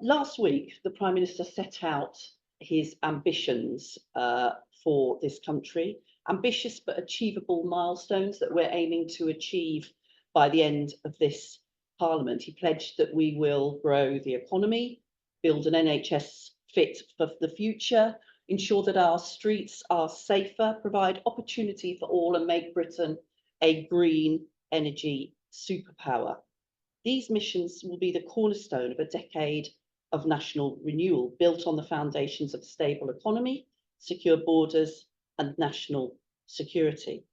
Last week, the Prime Minister set out his ambitions for this country, ambitious but achievable milestones that we're aiming to achieve by the end of this Parliament. He pledged that we will grow the economy, build an NHS fit for the future, ensure that our streets are safer, provide opportunity for all and make Britain a green energy superpower. These missions will be the cornerstone of a decade of national renewal built on the foundations of a stable economy, secure borders and national security.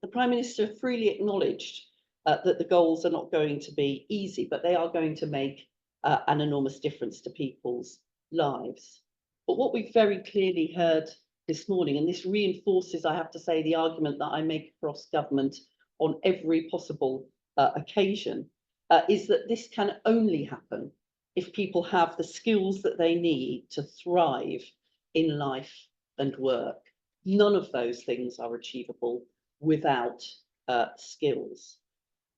The Prime Minister freely acknowledged that the goals are not going to be easy, but they are going to make an enormous difference to people's lives. But what we've very clearly heard this morning, and this reinforces, I have to say, the argument that I make across government on every possible occasion, is that this can only happen if people have the skills that they need to thrive in life and work. None of those things are achievable without skills.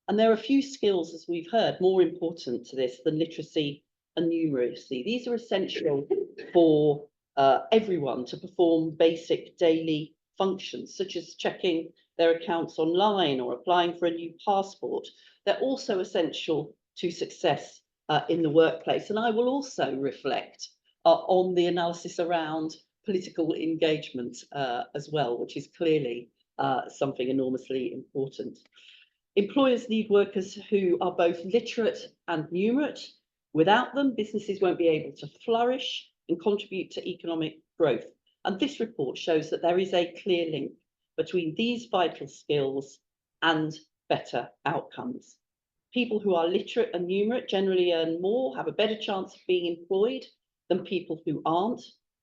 And there are a few skills, as we've heard, more important to this than literacy and numeracy. These are essential for everyone to perform basic daily functions, such as checking their accounts online or applying for a new passport. They're also essential to success in the workplace. And I will also reflect on the analysis around political engagement as well, which is clearly something enormously important. Employers need workers who are both literate and numerate. Without them, businesses won't be able to flourish and contribute to economic growth. And this report shows that there is a clear link between these vital skills and better outcomes. People who are literate and numerate generally earn more, have a better chance of being employed than people who aren't.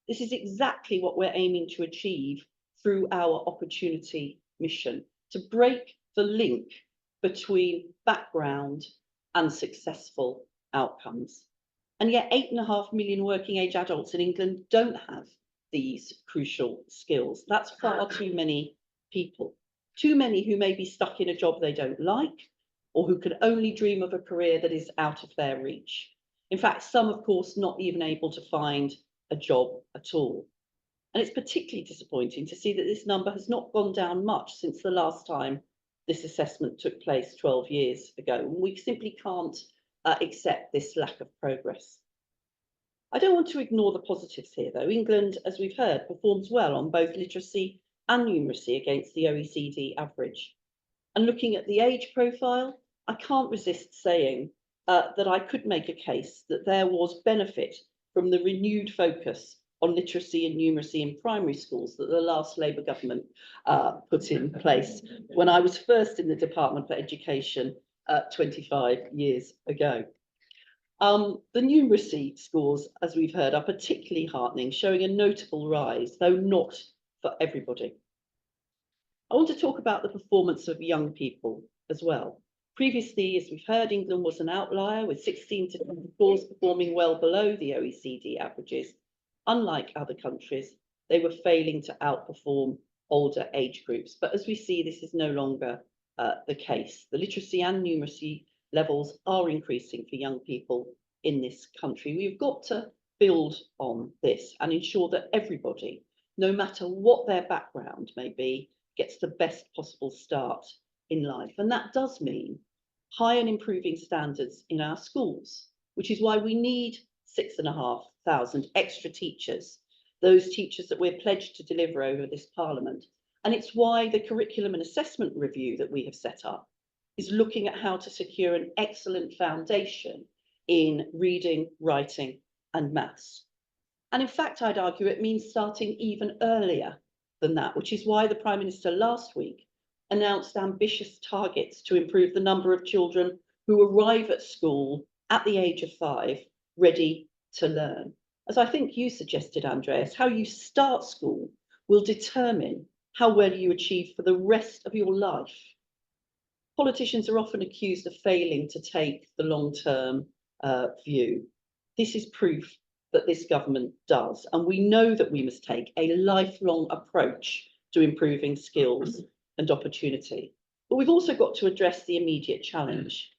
This is exactly what we're aiming to achieve through our opportunity mission, to break the link between background and successful outcomes. And yet 8.5 million working age adults in England don't have these crucial skills. That's far too many people. Too many who may be stuck in a job they don't like, or who can only dream of a career that is out of their reach. In fact, some, of course, not even able to find a job at all. And it's particularly disappointing to see that this number has not gone down much since the last time this assessment took place 12 years ago. And we simply can't accept this lack of progress. I don't want to ignore the positives here, though. England, as we've heard, performs well on both literacy and numeracy against the OECD average. And looking at the age profile, I can't resist saying that I could make a case that there was benefit from the renewed focus on literacy and numeracy in primary schools that the last Labour government put in place when I was first in the Department for Education 25 years ago. The numeracy scores, as we've heard, are particularly heartening, showing a notable rise, though not for everybody. I want to talk about the performance of young people as well. Previously, as we've heard, England was an outlier, with 16 to 24s performing well below the OECD averages. Unlike other countries, they were failing to outperform older age groups. But as we see, this is no longer the case. The literacy and numeracy levels are increasing for young people in this country. We've got to build on this and ensure that everybody, no matter what their background may be, gets the best possible start in life. And that does mean high and improving standards in our schools, which is why we need 6,500 extra teachers, those teachers that we're pledged to deliver over this Parliament. And it's why the curriculum and assessment review that we have set up is looking at how to secure an excellent foundation in reading, writing and maths. And in fact, I'd argue it means starting even earlier than that, which is why the Prime Minister last week announced ambitious targets to improve the number of children who arrive at school at the age of 5, ready to learn. As I think you suggested, Andreas, how you start school will determine how well you achieve for the rest of your life. Politicians are often accused of failing to take the long-term view. This is proof that this government does, and we know that we must take a lifelong approach to improving skills and opportunity. But we've also got to address the immediate challenge.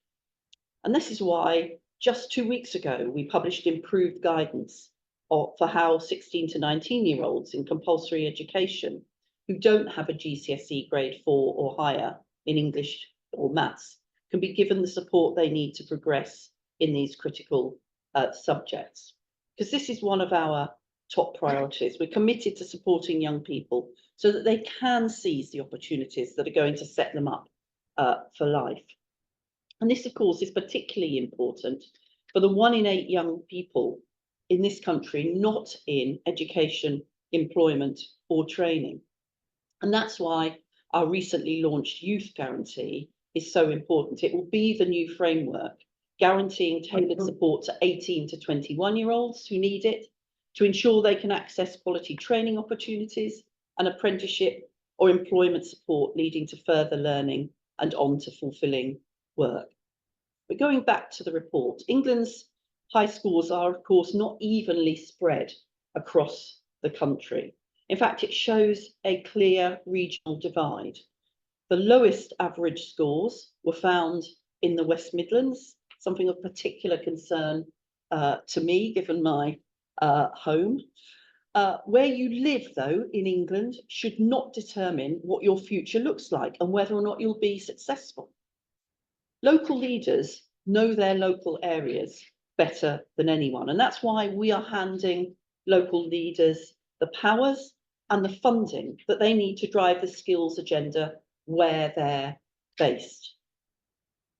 And this is why just 2 weeks ago, we published improved guidance for how 16 to 19-year-olds in compulsory education who don't have a GCSE grade 4 or higher in English or maths can be given the support they need to progress in these critical subjects. Because this is one of our top priorities. We're committed to supporting young people so that they can seize the opportunities that are going to set them up for life. And this, of course, is particularly important for the 1 in 8 young people in this country not in education, employment or training. And that's why our recently launched Youth Guarantee is so important. It will be the new framework guaranteeing tailored support to 18 to 21-year-olds who need it to ensure they can access quality training opportunities and apprenticeship or employment support leading to further learning and on to fulfilling work. But going back to the report, England's high schools are, of course, not evenly spread across the country. In fact, it shows a clear regional divide. The lowest average scores were found in the West Midlands, something of particular concern to me, given my home. Where you live, though, in England, should not determine what your future looks like and whether or not you'll be successful. Local leaders know their local areas better than anyone, and that's why we are handing local leaders the powers and the funding that they need to drive the skills agenda where they're based.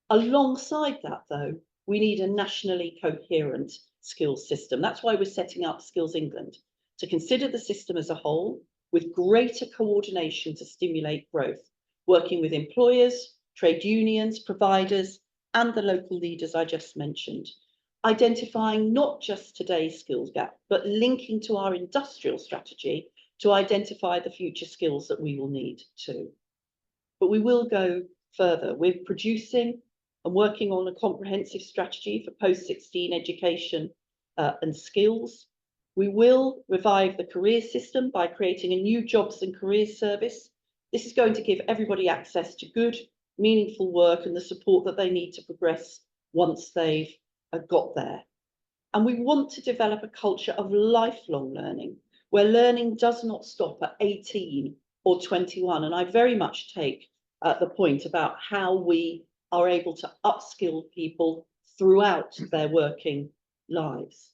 Alongside that, though, we need a nationally coherent skills system. That's why we're setting up Skills England, to consider the system as a whole with greater coordination to stimulate growth, working with employers, trade unions, providers, and the local leaders I just mentioned, identifying not just today's skills gap, but linking to our industrial strategy to identify the future skills that we will need too. But we will go further. We're producing and working on a comprehensive strategy for post-16 education and skills. We will revive the career system by creating a new jobs and careers service. This is going to give everybody access to good, meaningful work and the support that they need to progress once they've got there. And we want to develop a culture of lifelong learning, where learning does not stop at 18 or 21. And I very much take the point about how we are able to upskill people throughout their working lives.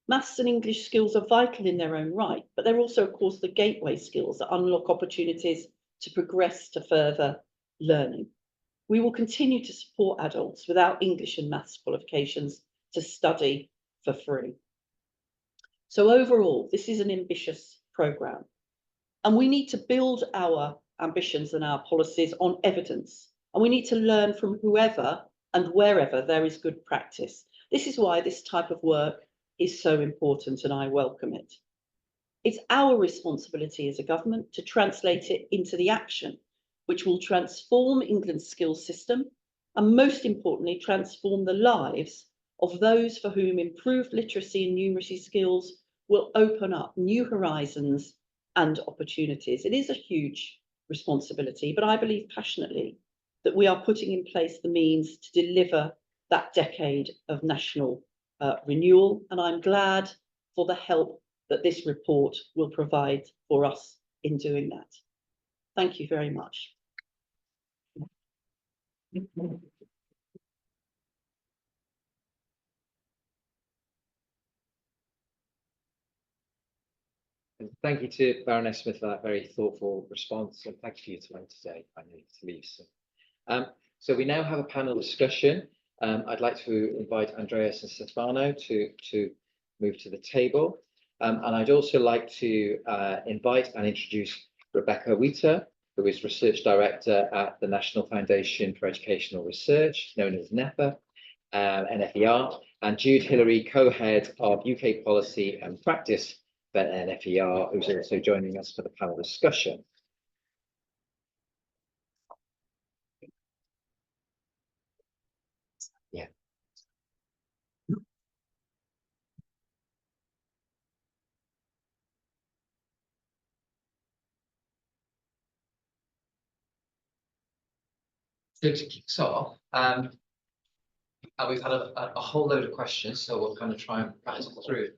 Maths and English skills are vital in their own right, but they're also, of course, the gateway skills that unlock opportunities to progress to further learning. We will continue to support adults without English and maths qualifications to study for free. So overall, this is an ambitious programme, and we need to build our ambitions and our policies on evidence, and we need to learn from whoever and wherever there is good practice. This is why this type of work is so important, and I welcome it. It's our responsibility as a government to translate it into the action which will transform England's skills system and, most importantly, transform the lives of those for whom improved literacy and numeracy skills will open up new horizons and opportunities. It is a huge responsibility, but I believe passionately that we are putting in place the means to deliver that decade of national renewal, and I'm glad for the help that this report will provide for us in doing that. Thank you very much. Thank you to Baroness Smith for that very thoughtful response, and thank you for your time today. I need to leave soon. So we now have a panel discussion. I'd like to invite Andreas and Stefano to move to the table. And I'd also like to invite and introduce Rebecca Wheater, who is Research Director at the National Foundation for Educational Research, known as NFER, NFER, and Jude Hillary, Co-Head of UK Policy and Practice for NFER, who's also joining us for the panel discussion. Yeah. So to kick us off, we've had a whole load of questions, so we'll kind of try and rattle through.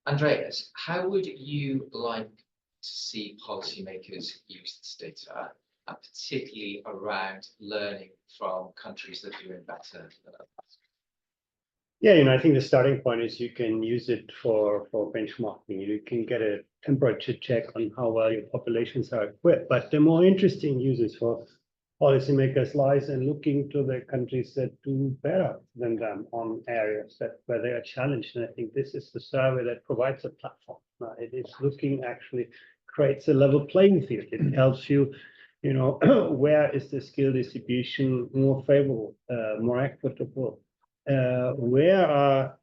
Andreas, how would you like to see policymakers use this data, particularly around learning from countries that are doing better than others? Yeah, I think the starting point is you can use it for benchmarking. You can get a temperature check on how well your populations are equipped. But the more interesting uses for policymakers lies in looking to the countries that do better than them on areas where they are challenged. And I think this is the survey that provides a platform. It is looking, actually creates a level playing field. It tells you, where is the skill distribution more favorable, more equitable? Where are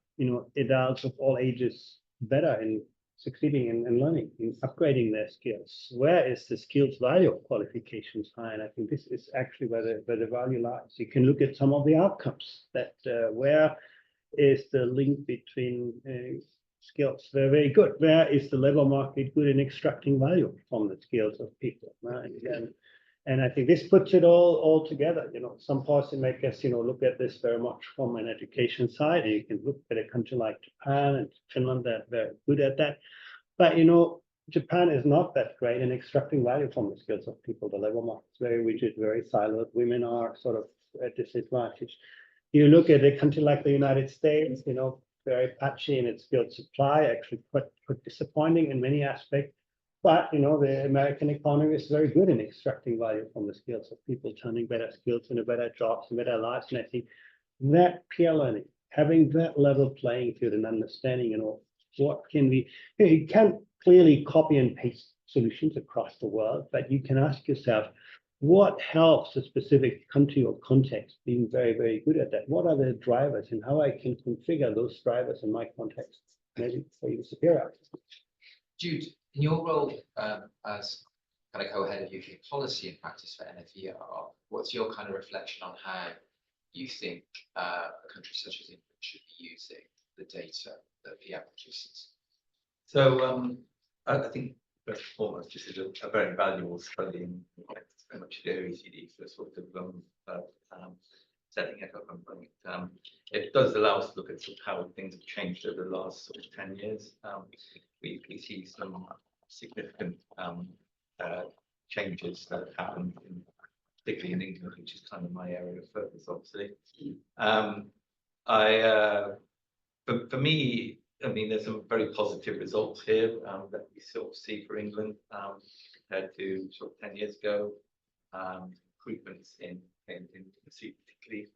adults of all ages better in succeeding in learning, in upgrading their skills? Where is the skills value of qualifications high? And I think this is actually where the value lies. You can look at some of the outcomes that where is the link between skills? They're very good. Where is the labor market good in extracting value from the skills of people? And I think this puts it all together. Some policymakers, look at this very much from an education side. And you can look at a country like Japan and Finland that are very good at that. But Japan is not that great in extracting value from the skills of people. The labor market is very rigid, very siloed. Women are sort of at disadvantage. You look at a country like the United States, very patchy in its skilled supply, actually quite disappointing in many aspects. But the American economy is very good in extracting value from the skills of people, turning better skills into better jobs and better lives. And I think that peer learning, having that level playing field and understanding, what can we, you can't clearly copy and paste solutions across the world, but you can ask yourself, what helps a specific country or context being very, very good at that? What are the drivers and how I can configure those drivers in my context, maybe for even superior. Jude, in your role as kind of co-head of UK policy and practice for NFER, what's your kind of reflection on how you think a country such as England should be using the data that PIAAC produces? So I think first and foremost, this is a very valuable study in very much the OECD for sort of setting it up and running it. It does allow us to look at sort of how things have changed over the last sort of 10 years. We see some significant changes that have happened, particularly in England, which is kind of my area of focus, obviously. For me, I mean, there's some very positive results here that we sort of see for England compared to sort of 10 years ago. Improvements in literacy, particularly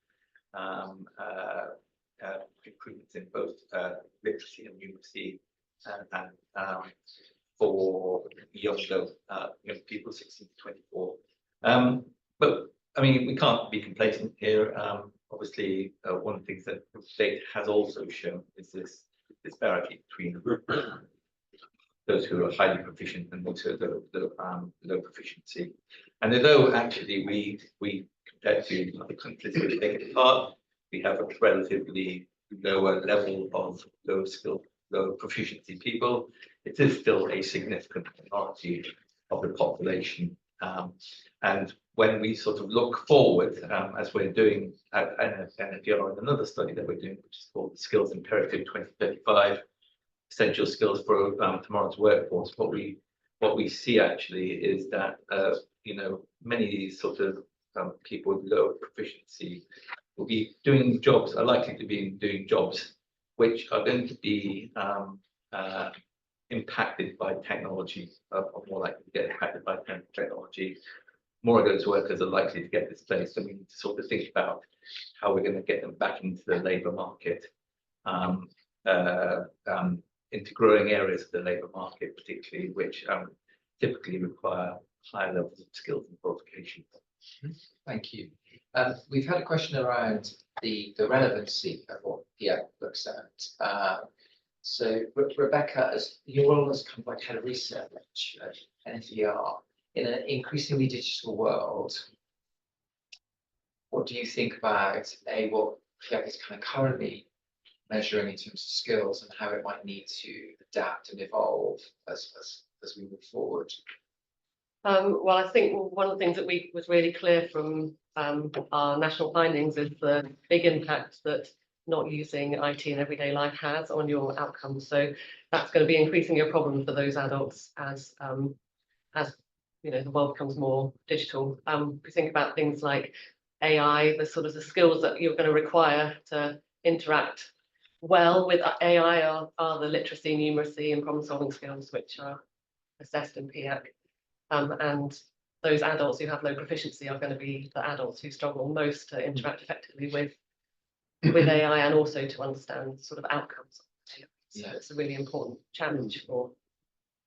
improvements in both literacy and numeracy, and for young people 16 to 24. But I mean, we can't be complacent here. Obviously, one of the things that the data has also shown is this disparity between those who are highly proficient and those who are low proficiency. And although actually we compared to other countries which take it apart, we have a relatively lower level of low skill low proficiency people, it is still a significant minority of the population. And when we sort of look forward, as we're doing at NFER and another study that we're doing, which is called the Skills Imperative 2035, Essential Skills for Tomorrow's Workforce, what we see actually is that you know, many of these sort of people with low proficiency will be doing jobs, are likely to be doing jobs which are going to be impacted by technology, or more likely to get impacted by technology. More of those workers are likely to get displaced, so we need to sort of think about how we're going to get them back into the labour market, into growing areas of the labour market, particularly which typically require higher levels of skills and qualifications. Thank you. We've had a question around the relevancy of what PIAAC looks at. So Rebecca, as your role as kind of like head of research at NFER, in an increasingly digital world, what do you think about what PIAAC is kind of currently measuring in terms of skills and how it might need to adapt and evolve as we move forward? Well, I think one of the things that was really clear from our national findings is the big impact that not using IT in everyday life has on your outcomes. So that's going to be increasingly a problem for those adults as you know, the world becomes more digital. If we think about things like AI, the sort of the skills that you're going to require to interact well with AI are the literacy, numeracy, and problem-solving skills, which are assessed in PIAAC. And those adults who have low proficiency are going to be the adults who struggle most to interact effectively with AI and also to understand sort of outcomes. So it's a really important challenge for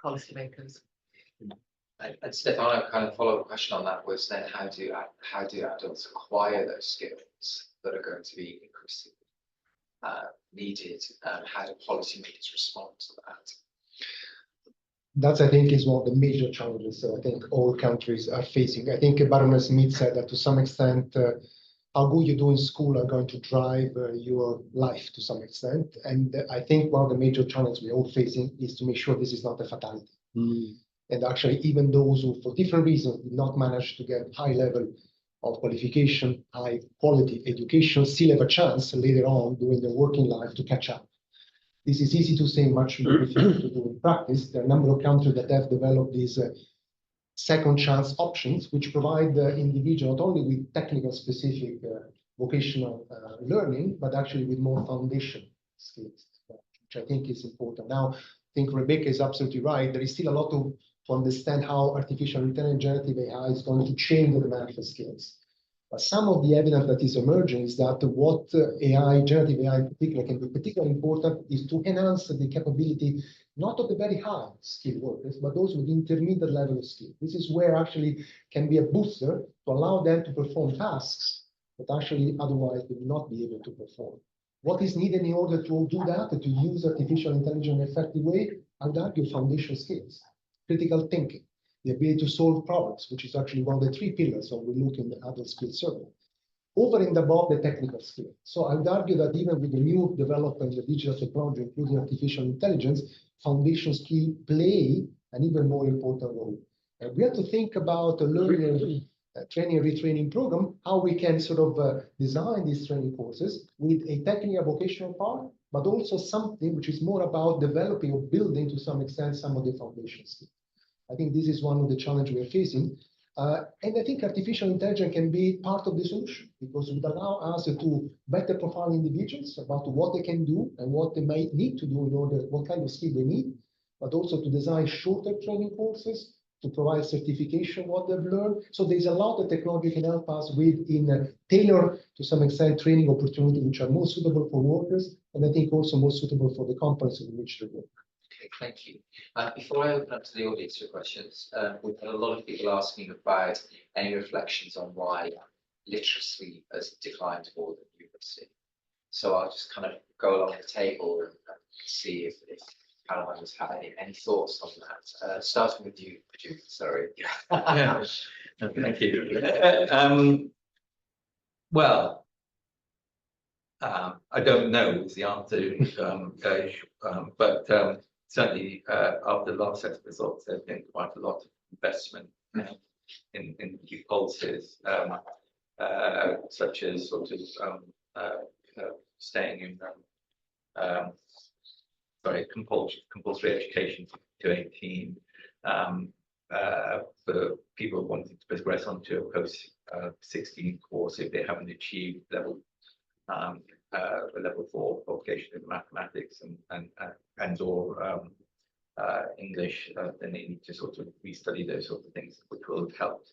policymakers. And Stefan, a kind of follow-up question on that was then how do adults acquire those skills that are going to be increasingly needed? How do policymakers respond to that? That, I think, is one of the major challenges that I think all countries are facing. I think Baroness Smith said that to some extent, how good you do in school are going to drive your life to some extent. And I think one of the major challenges we're all facing is to make sure this is not a fatality. And actually, even those who, for different reasons, did not manage to get high level of qualification, high quality education, still have a chance later on during their working life to catch up. This is easy to say, much more difficult to do in practice. There are a number of countries that have developed these second chance options, which provide the individual not only with technical specific vocational learning, but actually with more foundation skills, which I think is important. Now, I think Rebecca is absolutely right. There is still a lot to understand how artificial intelligence, generative AI is going to change the demand for skills. But some of the evidence that is emerging is that what AI, generative AI in particular, can be particularly important is to enhance the capability, not of the very high skilled workers, but those with intermediate level of skill. This is where actually can be a booster to allow them to perform tasks that actually otherwise they will not be able to perform. What is needed in order to do that, to use artificial intelligence in an effective way? I would argue foundation skills, critical thinking, the ability to solve problems, which is actually one of the three pillars when we look in the adult skill survey, over and above the technical skill. So I would argue that even with the new development of digital technology, including artificial intelligence, foundation skill play an even more important role. And we have to think about a learning, training and retraining program, how we can sort of design these training courses with a technical vocational part, but also something which is more about developing or building to some extent some of the foundation skills. I think this is one of the challenges we are facing. And I think artificial intelligence can be part of the solution because it would allow us to better profile individuals about what they can do and what they might need to do in order, what kind of skill they need, but also to design shorter training courses, to provide certification what they've learned. So there's a lot that technology can help us with in tailor to some extent training opportunities which are more suitable for workers and I think also more suitable for the companies in which they work. Okay, thank you. Before I open up to the audience for questions, we've had a lot of people asking about any reflections on why literacy has declined more than numeracy. So I'll just kind of go along the table and see if panelists have any thoughts on that. Starting with you, Judith, sorry. Yeah. Thank you. Well, I don't know is the answer, but certainly after the last set of results, there's been quite a lot of investment in new policies, such as sort of staying in compulsory education to 18, for people wanting to progress onto a post 16 course if they haven't achieved level 4 qualification in mathematics and or English, then they need to sort of restudy those sorts of things, which will have helped.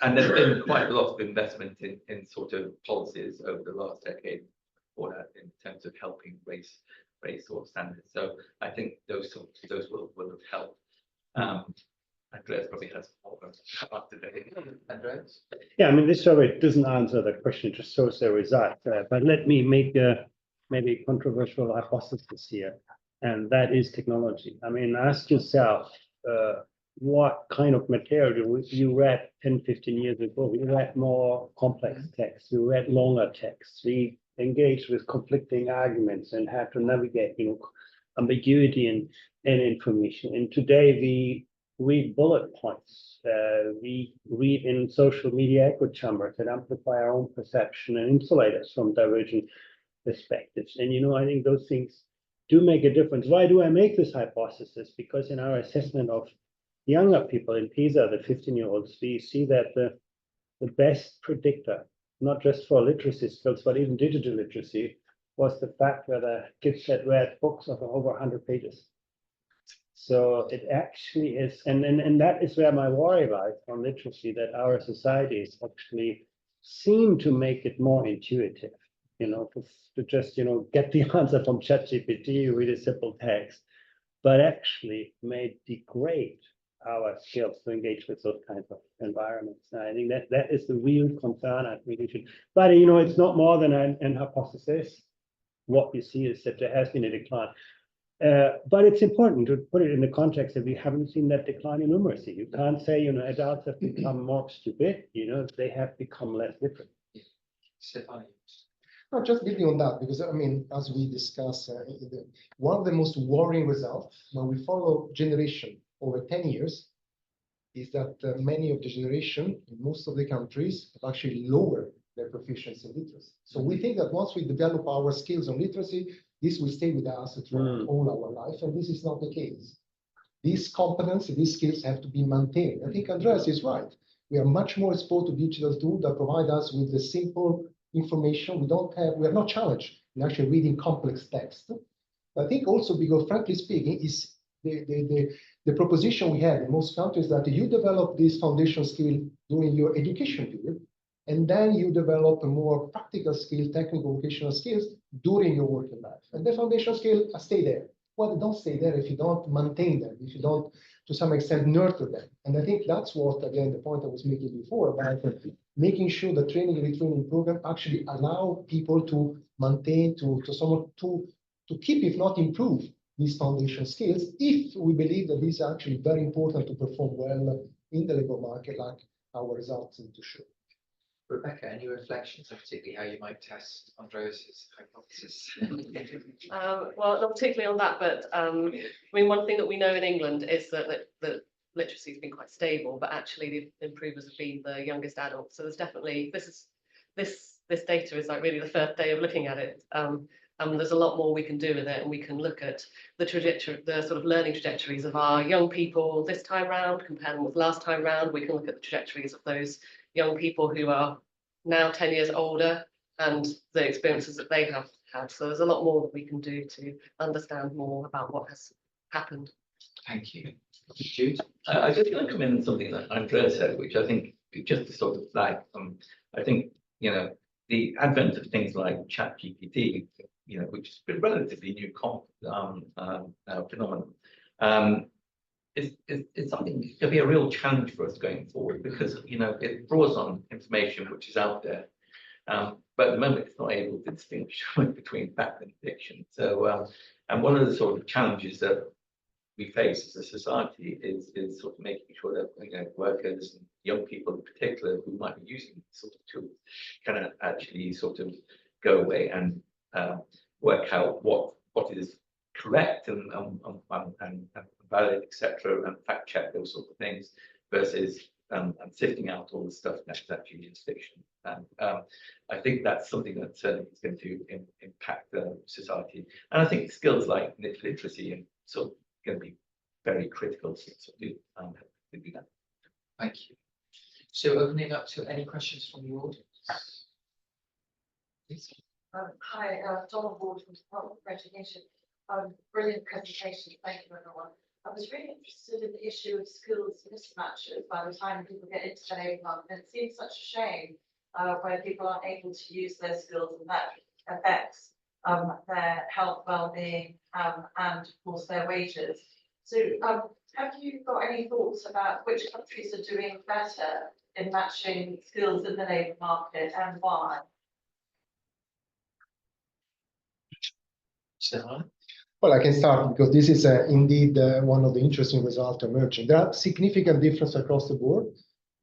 And there's been quite a lot of investment in sort of policies over the last decade for that in terms of helping raise sort of standards. So I think those will have helped. Andreas probably has more up to date. Andreas? Yeah, I mean, this survey doesn't answer the question, it just shows the result. But let me make a maybe controversial hypothesis here, and that is technology. I mean, ask yourself, what kind of material you read 10, 15 years ago? We read more complex texts, we read longer texts, we engaged with conflicting arguments and had to navigate, ambiguity and information. And today we read bullet points. We read in social media echo chambers that amplify our own perception and insulate us from divergent perspectives. And I think those things do make a difference. Why do I make this hypothesis? Because in our assessment of younger people in PISA, the 15-year-olds, we see that the best predictor, not just for literacy skills, but even digital literacy, was the fact that the kids had read books of over 100 pages. So it actually is, and that is where my worry lies on literacy, that our societies actually seem to make it more intuitive, to just, get the answer from ChatGPT, read a simple text, but actually may degrade our skills to engage with those kinds of environments. And I think that is the real concern. I think we should, but it's not more than an hypothesis. What we see is that there has been a decline. But it's important to put it in the context that we haven't seen that decline in numeracy. You can't say, adults have become more stupid, they have become less literate. Stefan. No, just building on that, because I mean, as we discussed, one of the most worrying results when we follow generation over 10 years is that many of the generation in most of the countries have actually lowered their proficiency in literacy. So we think that once we develop our skills on literacy, this will stay with us throughout all our life, and this is not the case. These competencies, these skills have to be maintained. I think Andreas is right. We are much more exposed to digital tools that provide us with the simple information. We are not challenged in actually reading complex text. I think also because, frankly speaking, is the proposition we have in most countries that you develop this foundation skill during your education period, and then you develop a more practical skill, technical vocational skills during your working life. And the foundation skill stay there. Well, they don't stay there if you don't maintain them, if you don't, to some extent, nurture them. And I think that's what, again, the point I was making before about making sure the training and retraining program actually allow people to maintain, to keep, if not improve, these foundation skills, if we believe that these are actually very important to perform well in the labor market, like our results seem to show. Rebecca, any reflections on particularly how you might test Andreas's hypothesis? Well, not particularly on that, but I mean, one thing that we know in England is that literacy has been quite stable, but actually the improvers have been the youngest adults. So there's definitely this data is like really the first day of looking at it. There's a lot more we can do with it, and we can look at the trajectory, the sort of learning trajectories of our young people this time round, compare them with last time round. We can look at the trajectories of those young people who are now 10 years older and the experiences that they have had. So there's a lot more that we can do to understand more about what has happened. Thank you. Jude? I just want to come in on something that Andrea said, which I think just to sort of flag, I think, the advent of things like ChatGPT, which has been relatively new phenomenon, it's something that could be a real challenge for us going forward, because it draws on information which is out there, but at the moment it's not able to distinguish between fact and fiction. So and one of the sort of challenges that we face as a society is sort of making sure that workers and young people in particular who might be using these sort of tools can actually sort of go away and work out what is correct and valid, etc., and fact check those sort of things versus and sifting out all the stuff that's actually in fiction. And I think that's something that certainly is going to impact society. And I think skills like literacy and sort of going to be very critical to do that. Thank you. So opening up to any questions from the audience. Please. Hi, Donna Ward from Department of Education. Brilliant presentation. Thank you, everyone. I was really interested in the issue of skills mismatches by the time people get into the labour market. It seems such a shame where people aren't able to use their skills, and that affects their health, well-being, and of course their wages. So have you got any thoughts about which countries are doing better in matching skills in the labour market and why? Well, I can start because this is indeed one of the interesting results emerging. There are significant differences across the board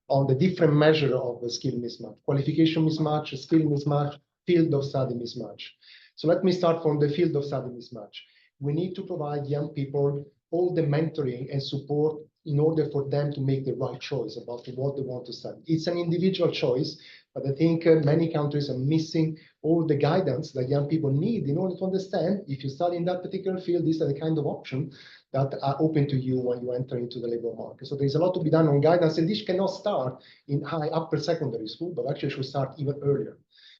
on the different measure of the skill mismatch, qualification mismatch, skill mismatch, field of study mismatch. So let me start from the field of study mismatch. We need to provide young people all the mentoring and support in order for them to make the right choice about what they want to study. It's an individual choice, but I think many countries are missing all the guidance that young people need in order to understand if you study in that particular field, these are the kind of options that are open to you when you enter into the labor market. So there's a lot to be done on guidance, and this cannot start in high upper secondary school, but actually should start even earlier.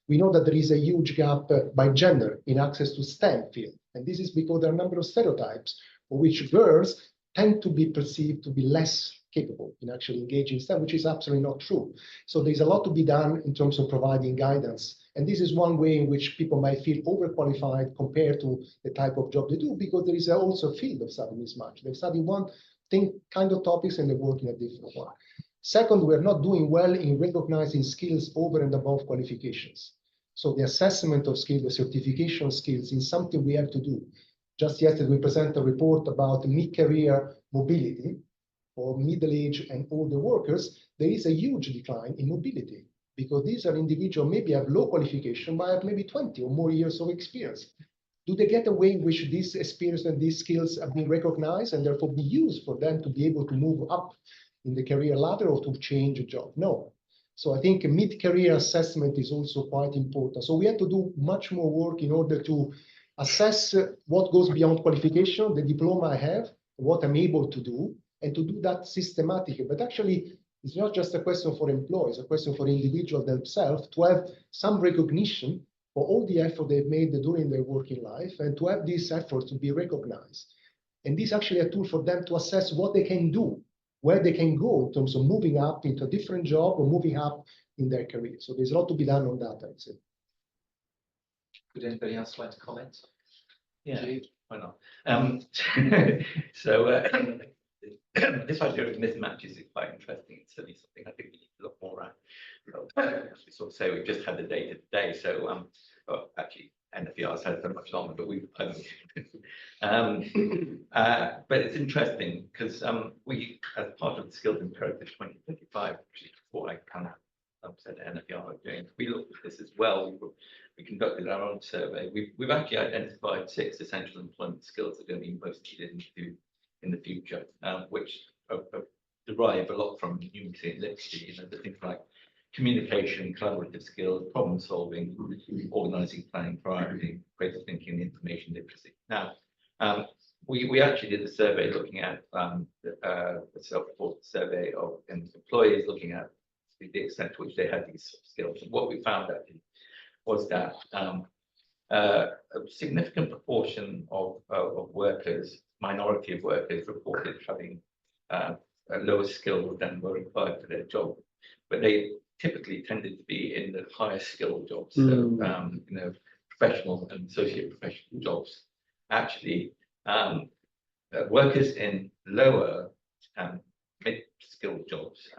We know that there is a huge gap by gender in access to STEM field, and this is because there are a number of stereotypes for which girls tend to be perceived to be less capable in actually engaging in STEM, which is absolutely not true. So there's a lot to be done in terms of providing guidance. And this is one way in which people might feel overqualified compared to the type of job they do, because there is also a field of study mismatch. They study one thing, kind of topics, and they work in a different one. Second, we're not doing well in recognizing skills over and above qualifications. So the assessment of skills, the certification skills is something we have to do. Just yesterday, we presented a report about mid-career mobility for middle-aged and older workers. There is a huge decline in mobility because these are individuals maybe have low qualification, but have maybe 20 or more years of experience. Do they get a way in which this experience and these skills are being recognized and therefore be used for them to be able to move up in the career ladder or to change a job? No. So I think mid-career assessment is also quite important. So we have to do much more work in order to assess what goes beyond qualification, the diploma I have, what I'm able to do, and to do that systematically. But actually, it's not just a question for employees, a question for individuals themselves to have some recognition for all the effort they've made during their working life and to have this effort to be recognized. And this is actually a tool for them to assess what they can do, where they can go in terms of moving up into a different job or moving up in their career. So there's a lot to be done on that, I'd say. Would anybody else like to comment? Yeah, why not? This idea of mismatches is quite interesting. It's certainly something I think we need to look more at. As we sort of say, we've just had the data today, so well, actually NFER has had it for much longer, but we've but it's interesting because we, as part of the Skills Imperative 2035, which is what I kind of said NFER are doing, we looked at this as well. We conducted our own survey. We've actually identified 6 essential employment skills that are going to be most needed in the future, which derive a lot from numeracy and literacy. You know, the things like communication, collaborative skills, problem solving, organizing, planning, priority, creative thinking, information literacy. Now, we actually did a survey looking at a self-reported survey of employees looking at the extent to which they had these skills. And what we found actually was that a significant proportion of workers, minority of workers, reported having a lower skill than were required for their job, but they typically tended to be in the higher skilled jobs, so, you know, professional and socio-professional jobs. Actually, workers in lower mid-skilled jobs,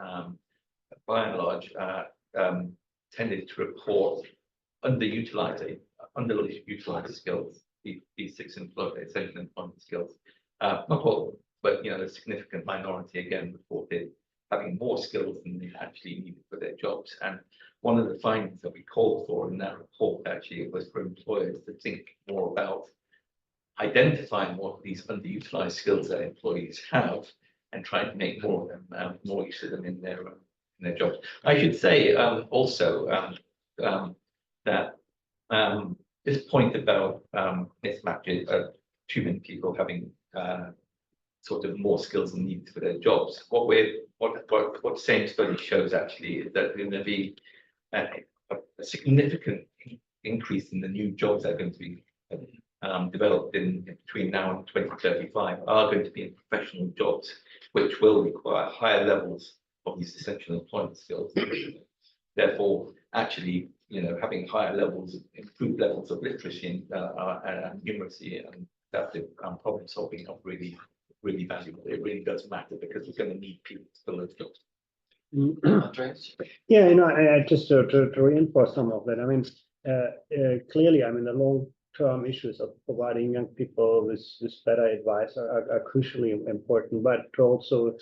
by and large, tended to report underutilized skills, these 6 essential employment skills, but a significant minority again reported having more skills than they actually needed for their jobs. And one of the findings that we called for in that report actually was for employers to think more about identifying what these underutilized skills that employees have and trying to make more of them, more use of them in their jobs. I should say also that this point about mismatches, too many people having sort of more skills than needed for their jobs. What the same study shows actually is that there's going to be a significant increase in the new jobs that are going to be developed in between now and 2035 are going to be in professional jobs, which will require higher levels of these essential employment skills. Therefore, actually, having higher levels, improved levels of literacy and numeracy and adaptive problem solving are really valuable. It really does matter because we're going to need people to fill those jobs. Andreas? Yeah, I just to reinforce some of that. I mean, clearly, I mean, the long-term issues of providing young people with better advice are crucially important. But also,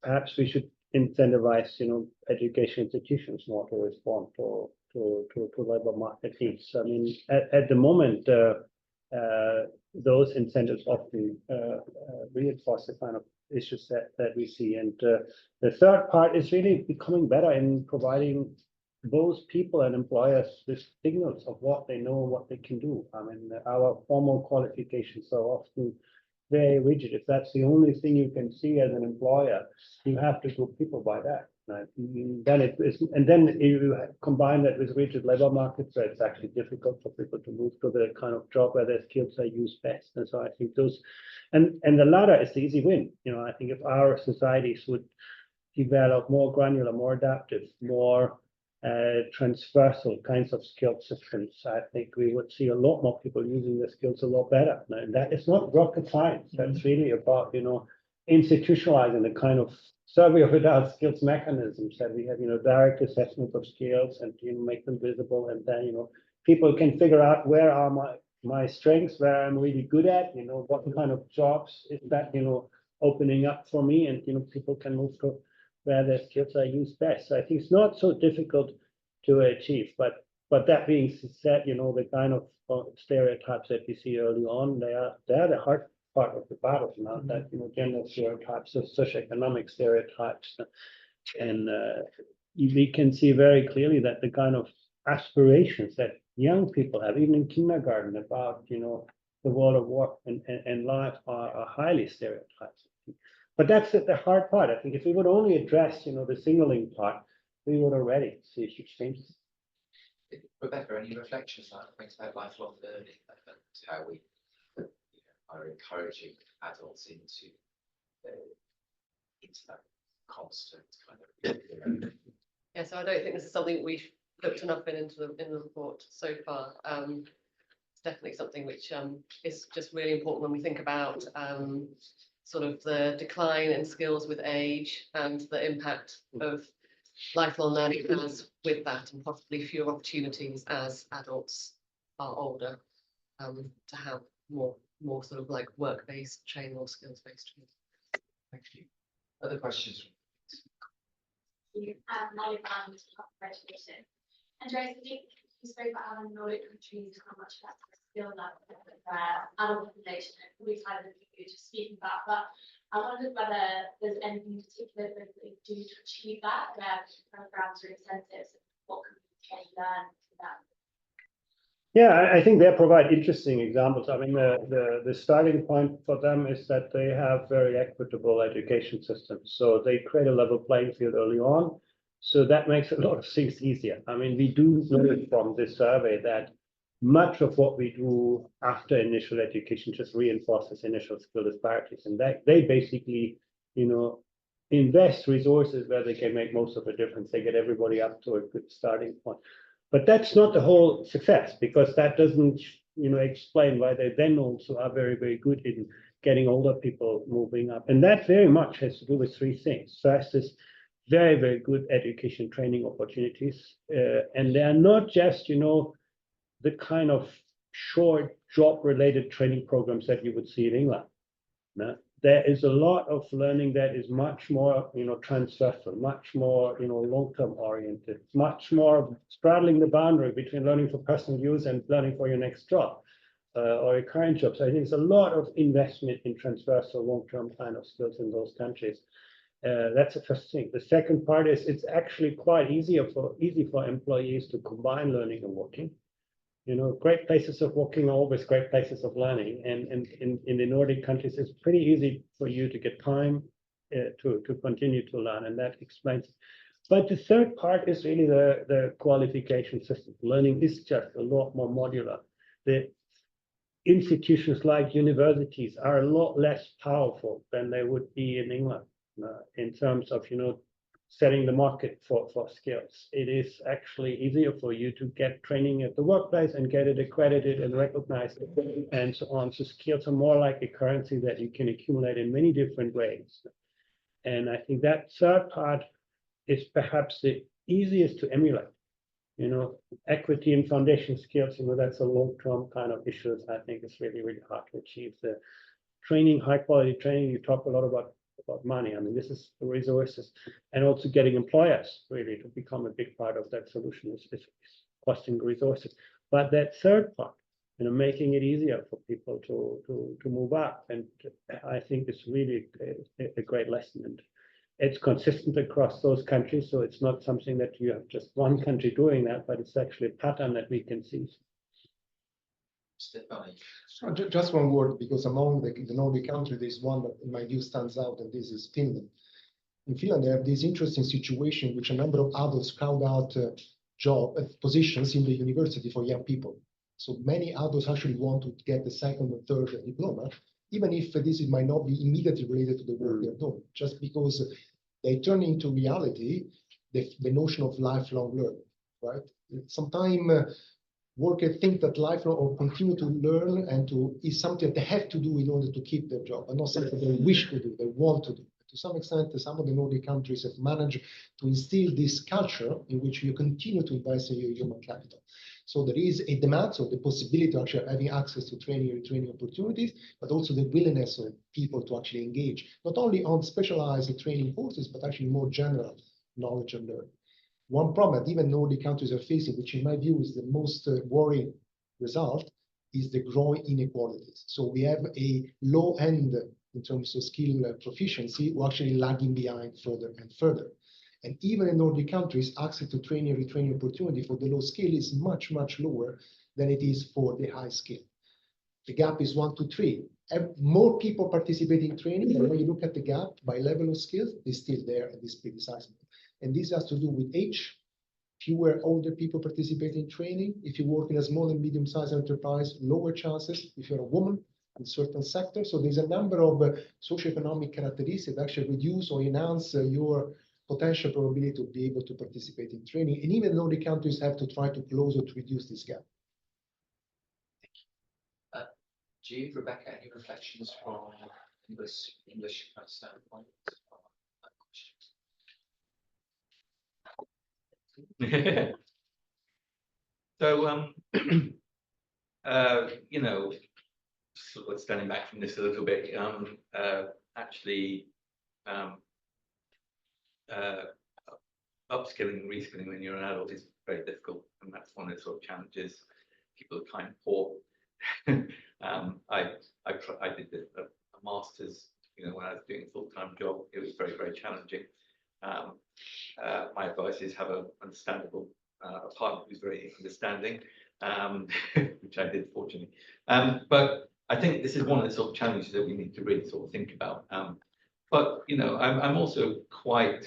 perhaps we should incentivize, education institutions more to respond to labor market needs. I mean, at the moment, those incentives often reinforce the kind of issues that we see. And the third part is really becoming better in providing both people and employers with signals of what they know and what they can do. I mean, our formal qualifications are often very rigid. If that's the only thing you can see as an employer, you have to group people by that. Right? And then you combine that with rigid labor markets, where it's actually difficult for people to move to the kind of job where their skills are used best. And so I think those, and the latter is the easy win. I think if our societies would develop more granular, more adaptive, more transversal kinds of skill systems, I think we would see a lot more people using their skills a lot better. And that is not rocket science. That's really about, institutionalizing the kind of survey of adult skills mechanisms that we have, direct assessment of skills and make them visible, and then people can figure out where are my strengths, where I'm really good at, what kind of jobs is that opening up for me, and people can move to where their skills are used best. So I think it's not so difficult to achieve, but that being said, the kind of stereotypes that we see early on, they're the hard part of the battle now, that gender stereotypes, of socioeconomic stereotypes, and we can see very clearly that the kind of aspirations that young people have, even in kindergarten, about the world of work and life are highly stereotyped. But that's the hard part. I think if we would only address the signaling part, we would already see huge changes. Rebecca, any reflections on things about lifelong learning and how we are encouraging adults into that constant kind of Yeah, so I don't think this is something we've looked enough into the report so far. It's definitely something which is just really important when we think about sort of the decline in skills with age and the impact of lifelong learning has with that, and possibly fewer opportunities as adults are older to have more sort of like work-based training or skills-based training. Thank you. Other questions? Molly Brown with education. Andreas, I think you spoke about how in Nordic countries how much less skill level adult population, and probably kind of you just speaking about, but I wondered whether there's anything in particular that they do to achieve that, where programs or incentives, what can we learn from that? Yeah, I think they provide interesting examples. I mean, the starting point for them is that they have very equitable education systems. So they create a level playing field early on. So that makes a lot of things easier. I mean, we do know from this survey that much of what we do after initial education just reinforces initial skill disparities. And they basically, invest resources where they can make most of the difference. They get everybody up to a good starting point. But that's not the whole success, because that doesn't, explain why they then also are very, very good in getting older people moving up. And that very much has to do with three things. First is very, very good education training opportunities. And they are not just, the kind of short job-related training programs that you would see in England. No? there is a lot of learning that is much more, transversal, much more, long-term oriented, much more straddling the boundary between learning for personal use and learning for your next job or your current job. So I think there's a lot of investment in transversal long-term kind of skills in those countries. That's the first thing. The second part is it's actually quite easy for employees to combine learning and working. Great places of working are always great places of learning. And in the Nordic countries, it's pretty easy for you to get time to continue to learn, and that explains it. But the third part is really the qualification system. Learning is just a lot more modular. The institutions like universities are a lot less powerful than they would be in England in terms of, setting the market for skills. It is actually easier for you to get training at the workplace and get it accredited and recognized and so on. So skills are more like a currency that you can accumulate in many different ways. And I think that third part is perhaps the easiest to emulate. Equity and foundation skills, that's a long-term kind of issue. I think it's really, really hard to achieve. The training, high quality training, you talk a lot about money. I mean, this is the resources, and also getting employers really to become a big part of that solution is costing resources. But that third part, making it easier for people to move up, and I think it's really a great lesson. And it's consistent across those countries, so it's not something that you have just one country doing that, but it's actually a pattern that we can see. Just one word, because among the Nordic countries, there's one that in my view stands out, and this is Finland. In Finland, they have this interesting situation in which a number of adults crowd out positions in the university for young people. So many adults actually want to get the second or third diploma, even if this might not be immediately related to the work they're doing, just because they turn into reality the notion of lifelong learning, right? Sometimes workers think that lifelong or continue to learn and is something that they have to do in order to keep their job, and not something they wish to do, they want to do. To some extent, some of the Nordic countries have managed to instill this culture in which you continue to invest in your human capital. So there is a demand, so the possibility of actually having access to training opportunities, but also the willingness of people to actually engage, not only on specialized training courses, but actually more general knowledge and learning. One problem that even Nordic countries are facing, which in my view is the most worrying result, is the growing inequalities. So we have a low end in terms of skill proficiency, we're actually lagging behind further and further. And even in Nordic countries, access to training and retraining opportunity for the low skill is much, much lower than it is for the high skill. The gap is 1 to 3. More people participate in training, and when you look at the gap by level of skills, it's still there and it's pretty sizable. And this has to do with age. Fewer older people participate in training. If you work in a small and medium-sized enterprise, lower chances if you're a woman in certain sectors. So there's a number of socioeconomic characteristics that actually reduce or enhance your potential probability to be able to participate in training. And even though the countries have to try to close or to reduce this gap. Do you, Rebecca, any reflections from English standpoint? So, sort of standing back from this a little bit, actually, upskilling and reskilling when you're an adult is very difficult, and that's one of the sort of challenges people are kind of poor. I did a master's, when I was doing a full-time job. It was very, very challenging. My advice is have an understandable partner who's very understanding, which I did, fortunately. But I think this is one of the sort of challenges that we need to really sort of think about. But I'm also quite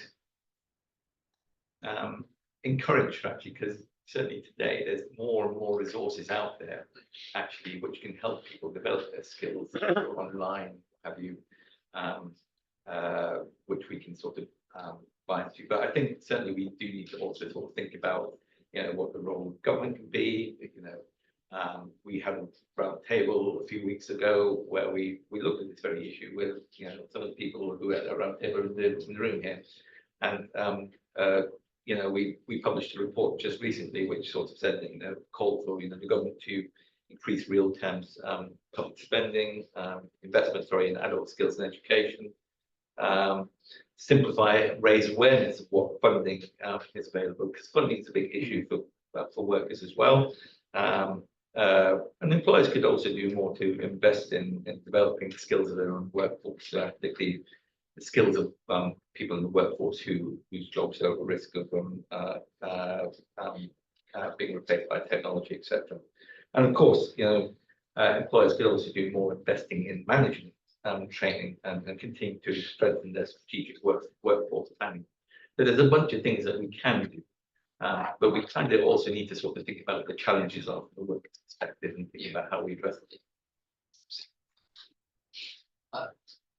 encouraged, actually, because certainly today there's more and more resources out there, actually, which can help people develop their skills online, which we can sort of buy into. But I think certainly we do need to also sort of think about, what the role of government can be. We had a round table a few weeks ago where we looked at this very issue with some of the people who had a round table in the room here, and we published a report just recently which sort of said that called for the government to increase real terms public spending, investment, in adult skills and education, simplify, raise awareness of what funding is available, because funding is a big issue for workers as well. And employers could also do more to invest in developing the skills of their own workforce, particularly the skills of people in the workforce whose jobs are at risk of being replaced by technology, etc. And of course, employers could also do more investing in management training and continue to strengthen their strategic workforce planning. So there's a bunch of things that we can do, but we kind of also need to sort of think about the challenges of the work perspective and thinking about how we address them.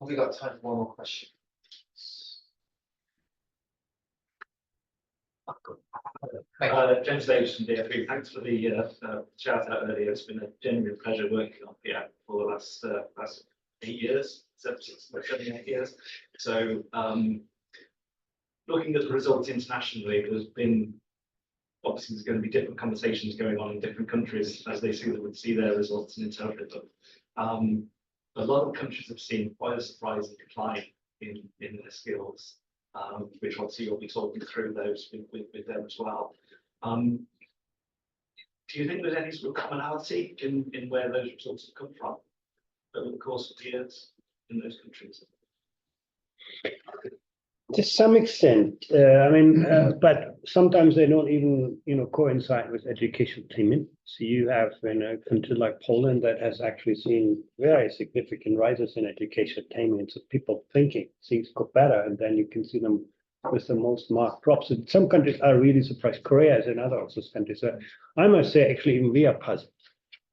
Have we got time for one more question? James Davis from DFE. Thanks for the shout out earlier. It's been a genuine pleasure working on PIAAC for the last 8 years, 7, 8 years. So looking at the results internationally, there's been obviously there's going to be different conversations going on in different countries as they see their results and interpret them. A lot of countries have seen quite a surprising decline in their skills, which obviously you'll be talking through those with them as well. Do you think there's any sort of commonality in where those results have come from over the course of the years in those countries? To some extent, but sometimes they don't even, coincide with education attainment. So you have in a country like Poland that has actually seen very significant rises in education attainment. So people thinking things got better, and then you can see them with the most marked drops. And some countries are really surprised. Korea is another of those countries. So I must say, actually, even we are puzzled.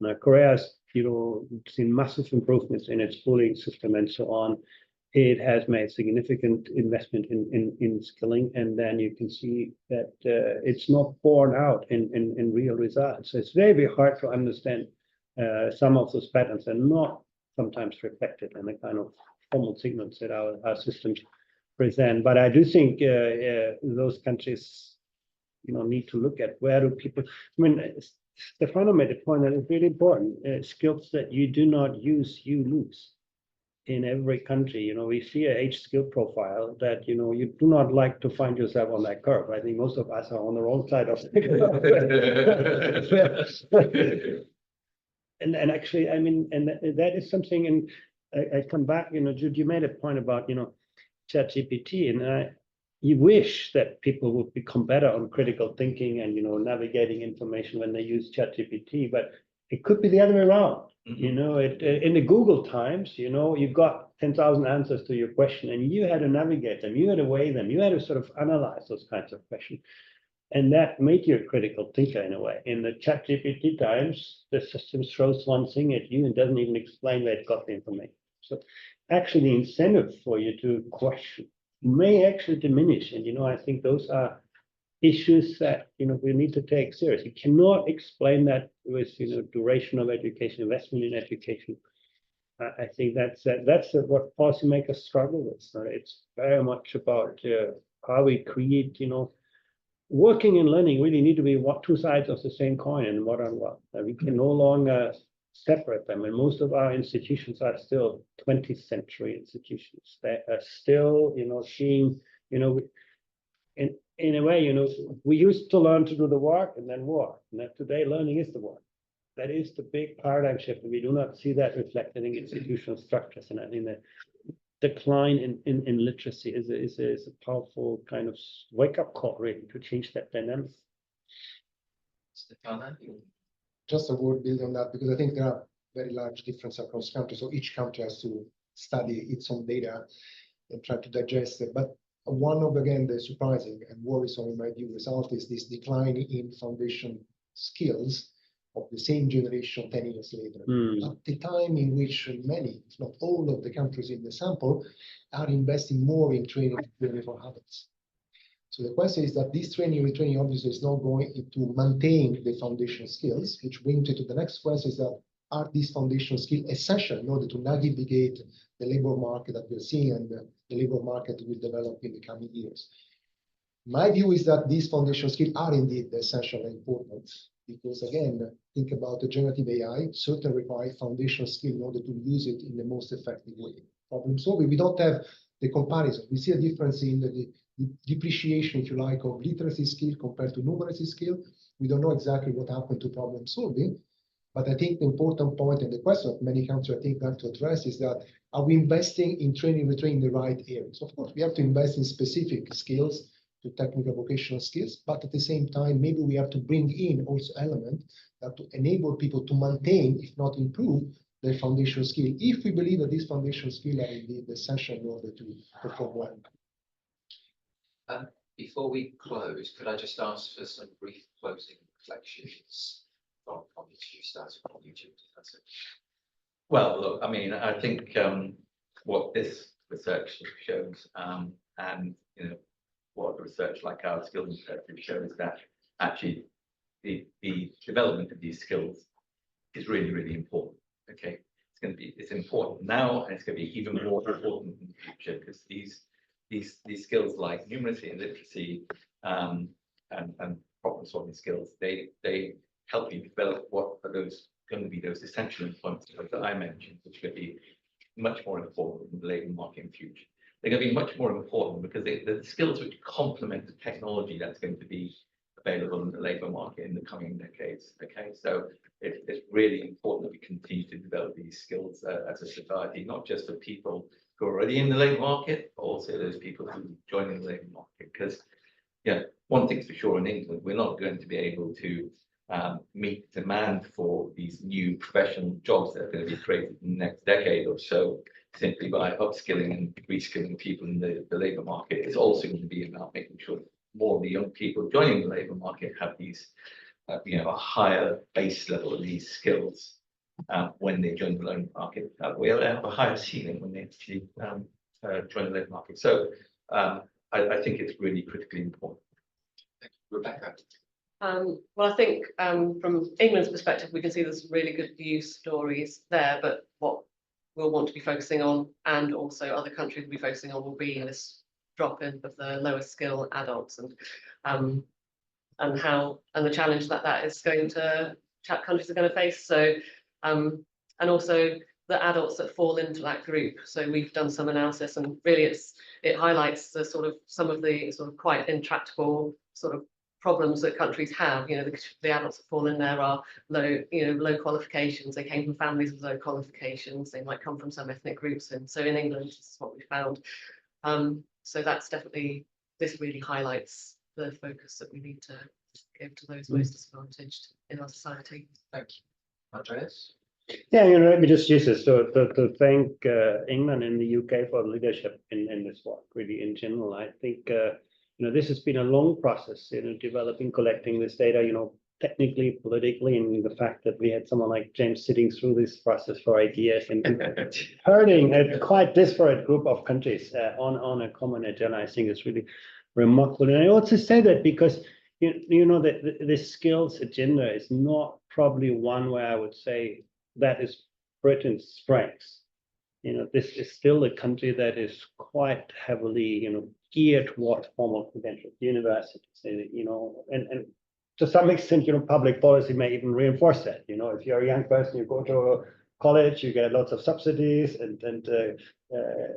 Now, Korea has, seen massive improvements in its schooling system and so on. It has made significant investment in skilling, and then you can see that it's not borne out in real results. So it's very, very hard to understand some of those patterns are not sometimes reflected in the kind of formal signals that our systems present. But I do think those countries, need to look at where do people. Stefano made a point that is really important. Skills that you do not use, you lose. In every country, we see a age skill profile that, you do not like to find yourself on that curve. I think most of us are on the wrong side of the curve. And actually, and that is something, and I come back, Jude, you made a point about, ChatGPT, and you wish that people would become better on critical thinking and, navigating information when they use ChatGPT, but it could be the other way around. In the Google times, you've got 10,000 answers to your question, and you had to navigate them, you had to weigh them, you had to sort of analyze those kinds of questions. And that made you a critical thinker in a way. In the ChatGPT times, the system throws one thing at you and doesn't even explain where it got the information. So actually the incentive for you to question may actually diminish. And, I think those are issues that we need to take seriously. You cannot explain that with duration of education, investment in education. I think that's what policymakers struggle with. It's very much about how we create. Working and learning really need to be two sides of the same coin in modern world. We can no longer separate them, and most of our institutions are still 20th century institutions. They are still, seeing, in a way, we used to learn to do the work and then work. And that today, learning is the work. That is the big paradigm shift. And we do not see that reflected in institutional structures. And I think the decline in literacy is a powerful kind of wake-up call, really, to change that dynamic. Stefano? Just a word building on that, because I think there are very large differences across countries. So each country has to study its own data and try to digest it. But one of, again, the surprising and worrisome, in my view, result is this decline in foundation skills of the same generation 10 years later. At the time in which many, if not all of the countries in the sample, are investing more in training for adults. So the question is that this training and retraining obviously is not going to maintain the foundation skills, which brings me to the next question, is that are these foundation skills essential in order to navigate the labor market that we're seeing and the labor market will develop in the coming years? My view is that these foundation skills are indeed essential and important, Because again, think about the generative AI, certainly require foundational skill in order to use it in the most effective way. Problem solving, we don't have the comparison. We see a difference in the depreciation, if you like, of literacy skill compared to numeracy skill. We don't know exactly what happened to problem solving. But I think the important point and the question that many countries, I think, have to address is that, are we investing in training, retraining the right areas? Of course, we have to invest in specific skills, to technical vocational skills, but at the same time, maybe we have to bring in also elements that to enable people to maintain, if not improve, their foundational skill, if we believe that these foundational skills are indeed essential in order to perform well. Before we close, could I just ask for some brief closing reflections from the two starting from YouTube? That's it. Well, look, I mean, I think what this research shows, and you know, what research like our skills research shows, that actually the development of these skills is really, really important. Okay, it's important now, and it's going to be even more important in the future, because these skills like numeracy and literacy and problem solving skills, they help you develop what are those going to be those essential employment skills that I mentioned, which are going to be much more important in the labour market in the future. They're going to be much more important because they're the skills which complement the technology that's going to be available in the labour market in the coming decades. Okay, so it's really important that we continue to develop these skills as a society, not just for people who are already in the labour market, but also those people who are joining the labour market. Because, yeah, one thing's for sure, in England, we're not going to be able to meet demand for these new professional jobs that are going to be created in the next decade or so simply by upskilling and reskilling people in the labour market. It's also going to be about making sure that more of the young people joining the labour market have these, you know, a higher base level of these skills when they join the labour market. We'll have a higher ceiling when they actually join the labour market. So I think it's really critically important. Thank you. Rebecca. Well, I think from England's perspective, we can see there's really good news stories there, but what we'll want to be focusing on, and also other countries will be focusing on, will be this drop in of the lower skill adults, and the challenge that is going to countries are going to face. So and also the adults that fall into that group. So we've done some analysis, and really it highlights the sort of some of the sort of quite intractable sort of problems that countries have. You know, the adults that fall in there are low qualifications. They came from families with low qualifications. They might come from some ethnic groups, and so in England, this is what we found. So that's definitely, this really highlights the focus that we need to give to those most disadvantaged in our society. Thank you. Andreas? Yeah, let me just use this to thank England and the UK for leadership in this work, really, in general. I think this has been a long process, developing, collecting this data, technically, politically, and the fact that we had someone like James sitting through this process for 8 years and herding a quite disparate group of countries on a common agenda, I think is really remarkable. And I also say that because, that the skills agenda is not probably one where I would say that is Britain's strength. This is still a country that is quite heavily, geared towards formal credentials, universities, and to some extent, public policy may even reinforce that. If you're a young person, you go to college, you get lots of subsidies and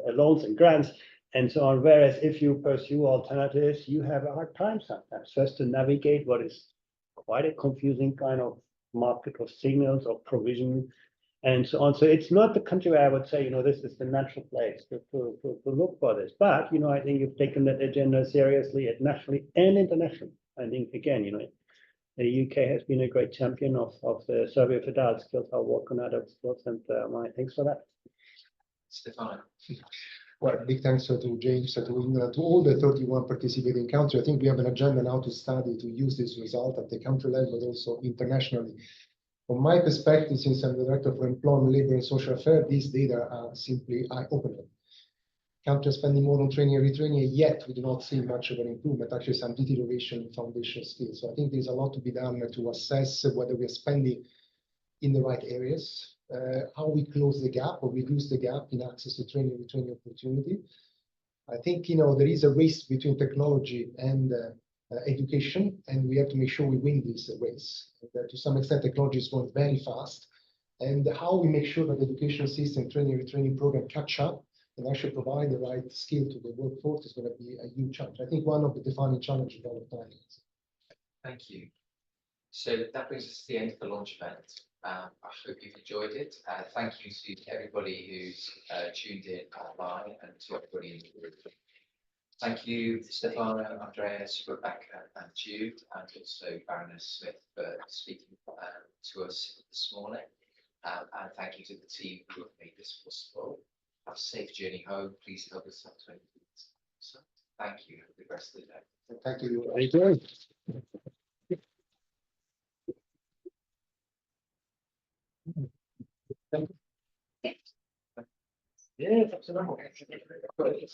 loans and grants and so on. Whereas if you pursue alternatives, you have a hard time sometimes first to navigate what is quite a confusing kind of market of signals or provision and so on. So it's not the country where I would say, this is the natural place to look for this. But, I think you've taken that agenda seriously at nationally and internationally. I think, again, the UK has been a great champion of the survey of adult skills, our work on adult skills, and my thanks for that. Stefano. Well, big thanks to James, to England, to all the 31 participating countries. I think we have an agenda now to study, to use this result at the country level, but also internationally. From my perspective, since I'm the Director for Employment, Labour and Social Affairs, these data are simply eye-opening. Countries spending more on training and retraining, yet we do not see much of an improvement, actually some deterioration in foundational skills. So I think there's a lot to be done to assess whether we are spending in the right areas, how we close the gap or reduce the gap in access to training and retraining opportunity. I think, there is a race between technology and education, and we have to make sure we win this race. And, to some extent, technology is going very fast, and how we make sure that the education system, training program catch up and actually provide the right skill to the workforce is going to be a huge challenge. I think one of the defining challenges of our time is. Thank you. So that brings us to the end of the launch event. I hope you've enjoyed it. Thank you to everybody who's tuned in online and to everybody in the room. Thank you, Stefano, Andreas, Rebecca, and Jude, and also Baroness Smith for speaking to us this morning. And thank you to the team who have made this possible. Have a safe journey home. Please help us out to anything. So, thank you. Have a good rest of the day. Thank you. Yes, absolutely. Sorry,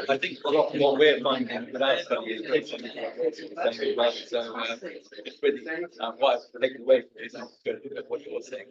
I think a lot what we're finding with our study is it's very well. So it's really what I've taken away from this is what you're saying.